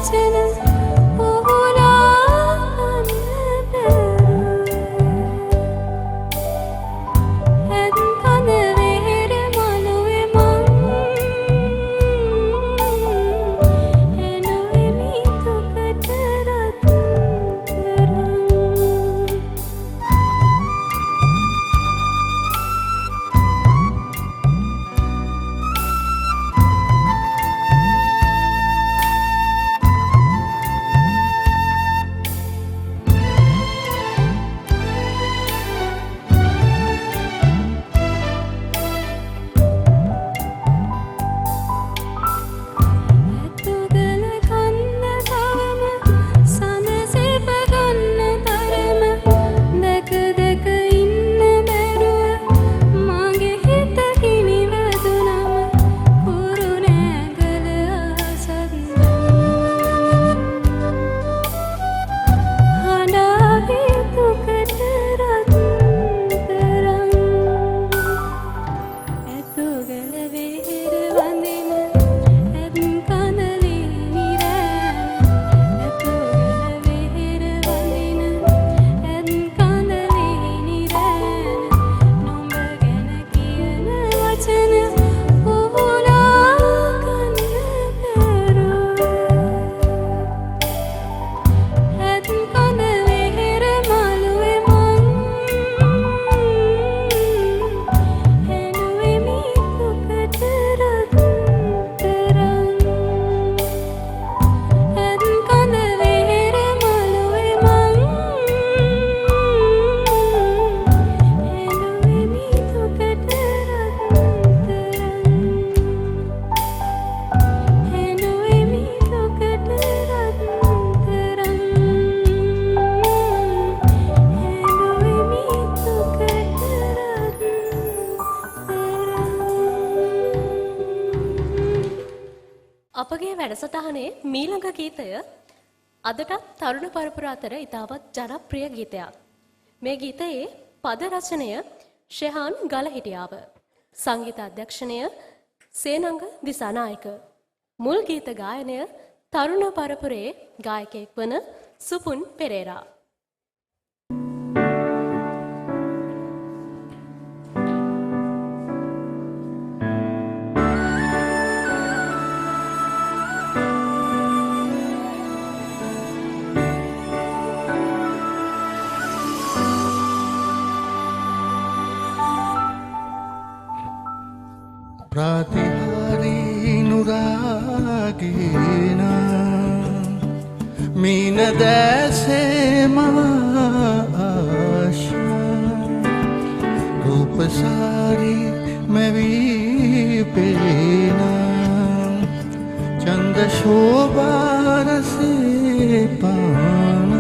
වචන උහුලා ගන්න ඇත් කන වෙහෙර මළුවේ මං එනුවෙමි දුකට රත්තරන් ඇතුගල කන්න තවම සනසෙප ගන්න තරම දැක දැක ඉන්න බැරුව මගේ හිත කිනිවැදුනම කුරුණෑගල ආසන්දම හඬාගේ දුකට රත්තරන් ඇතුගල වෙහෙර වඳින ඇත් කඳලේ නිරෑන ඇතුගල වෙහෙර වඳින ඇත් කඳලේ නිරෑන නුඹ ගැන කියන වචන උහුලා ගන්න බැරුව ඇත් කඳ වෙහෙර මළුවේ මං එනුවෙමි දුකට රත්තරන් ඇත් කඳ වෙහෙර මළුවේ මං එනුවෙමි දුකට රත්තරන් එනුවෙමි දුකට රත්තරන් එනුවෙමි දුකට අපගේ වැඩසටහනේ මීළඟ ගීතය අදටත් තරුණ පරපුර අතර ඉතාමත් ජනප්‍රිය ගීතයක්. මේ ගීතයේ පද රචනය ෂෙහාන් ගලහිටියාව. සංගීත අධ්‍යක්ෂණය සේනංග දිසානායක. මුල් ගීත ගායනය තරුණ පරපුරේ ගායකයෙක් වන සුපුන් පෙරේරා. ප්‍රාතිහාරී නුරාගේන මීන දැසේ මාශා රූපසාරී මෙවී පේන චන්ද ශෝභාරසේ පාන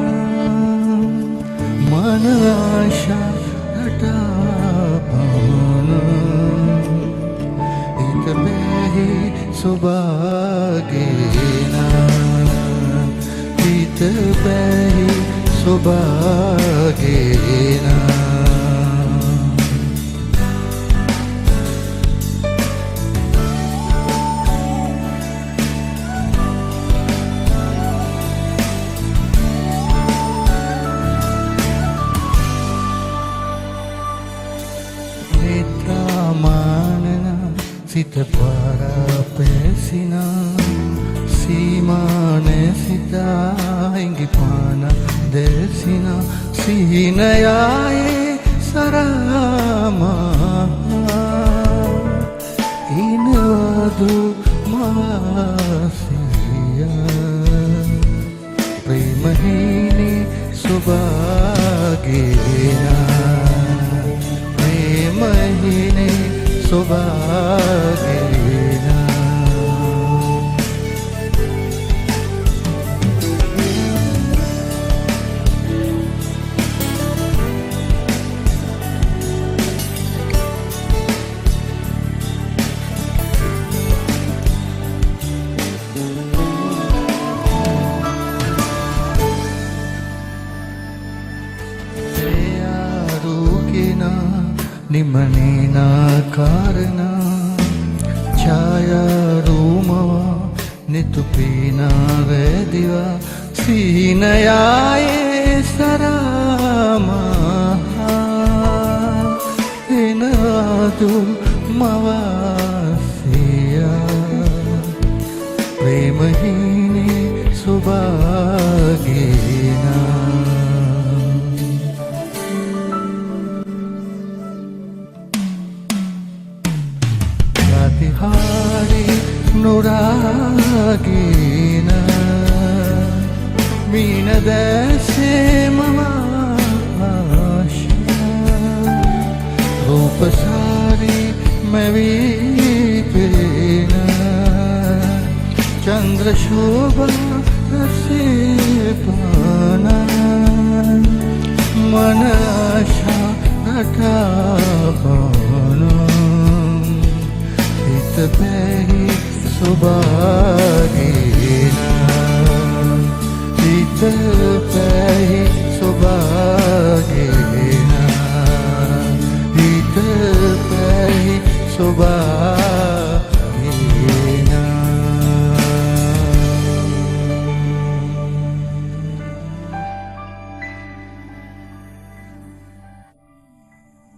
මන ආශා රටාපාන බැහි සොබාගේන හිත බැහි සොබාගේන සිත පරපැසිනා සීමානේ සිතා ඉඟිපාන දෙසිනා සිහිනයායේ සරාමා ඉනවදු මාසිය ප්‍රේමහීනි සොබාගේනා ප්‍රේමහීනි සොබාගේනා निमनेना कारणा छाया रूमवा නිතුපීනාවැදිවා සීනයායේ සරාමහා එනවාදු මවාසියා ප්‍රේමහීනේ සුභාගේනා ප්‍රතිහාරි නුරාගේන මීනදැසේ මම ආශා රූපසාරි මැවීපේන චන්ද්‍රශෝභා රසේපාන මනශා රටාපාන හිතපැහි සුභාගේනා හිතපැහි සුභාගේනා හිතපැහි සුභාගේනා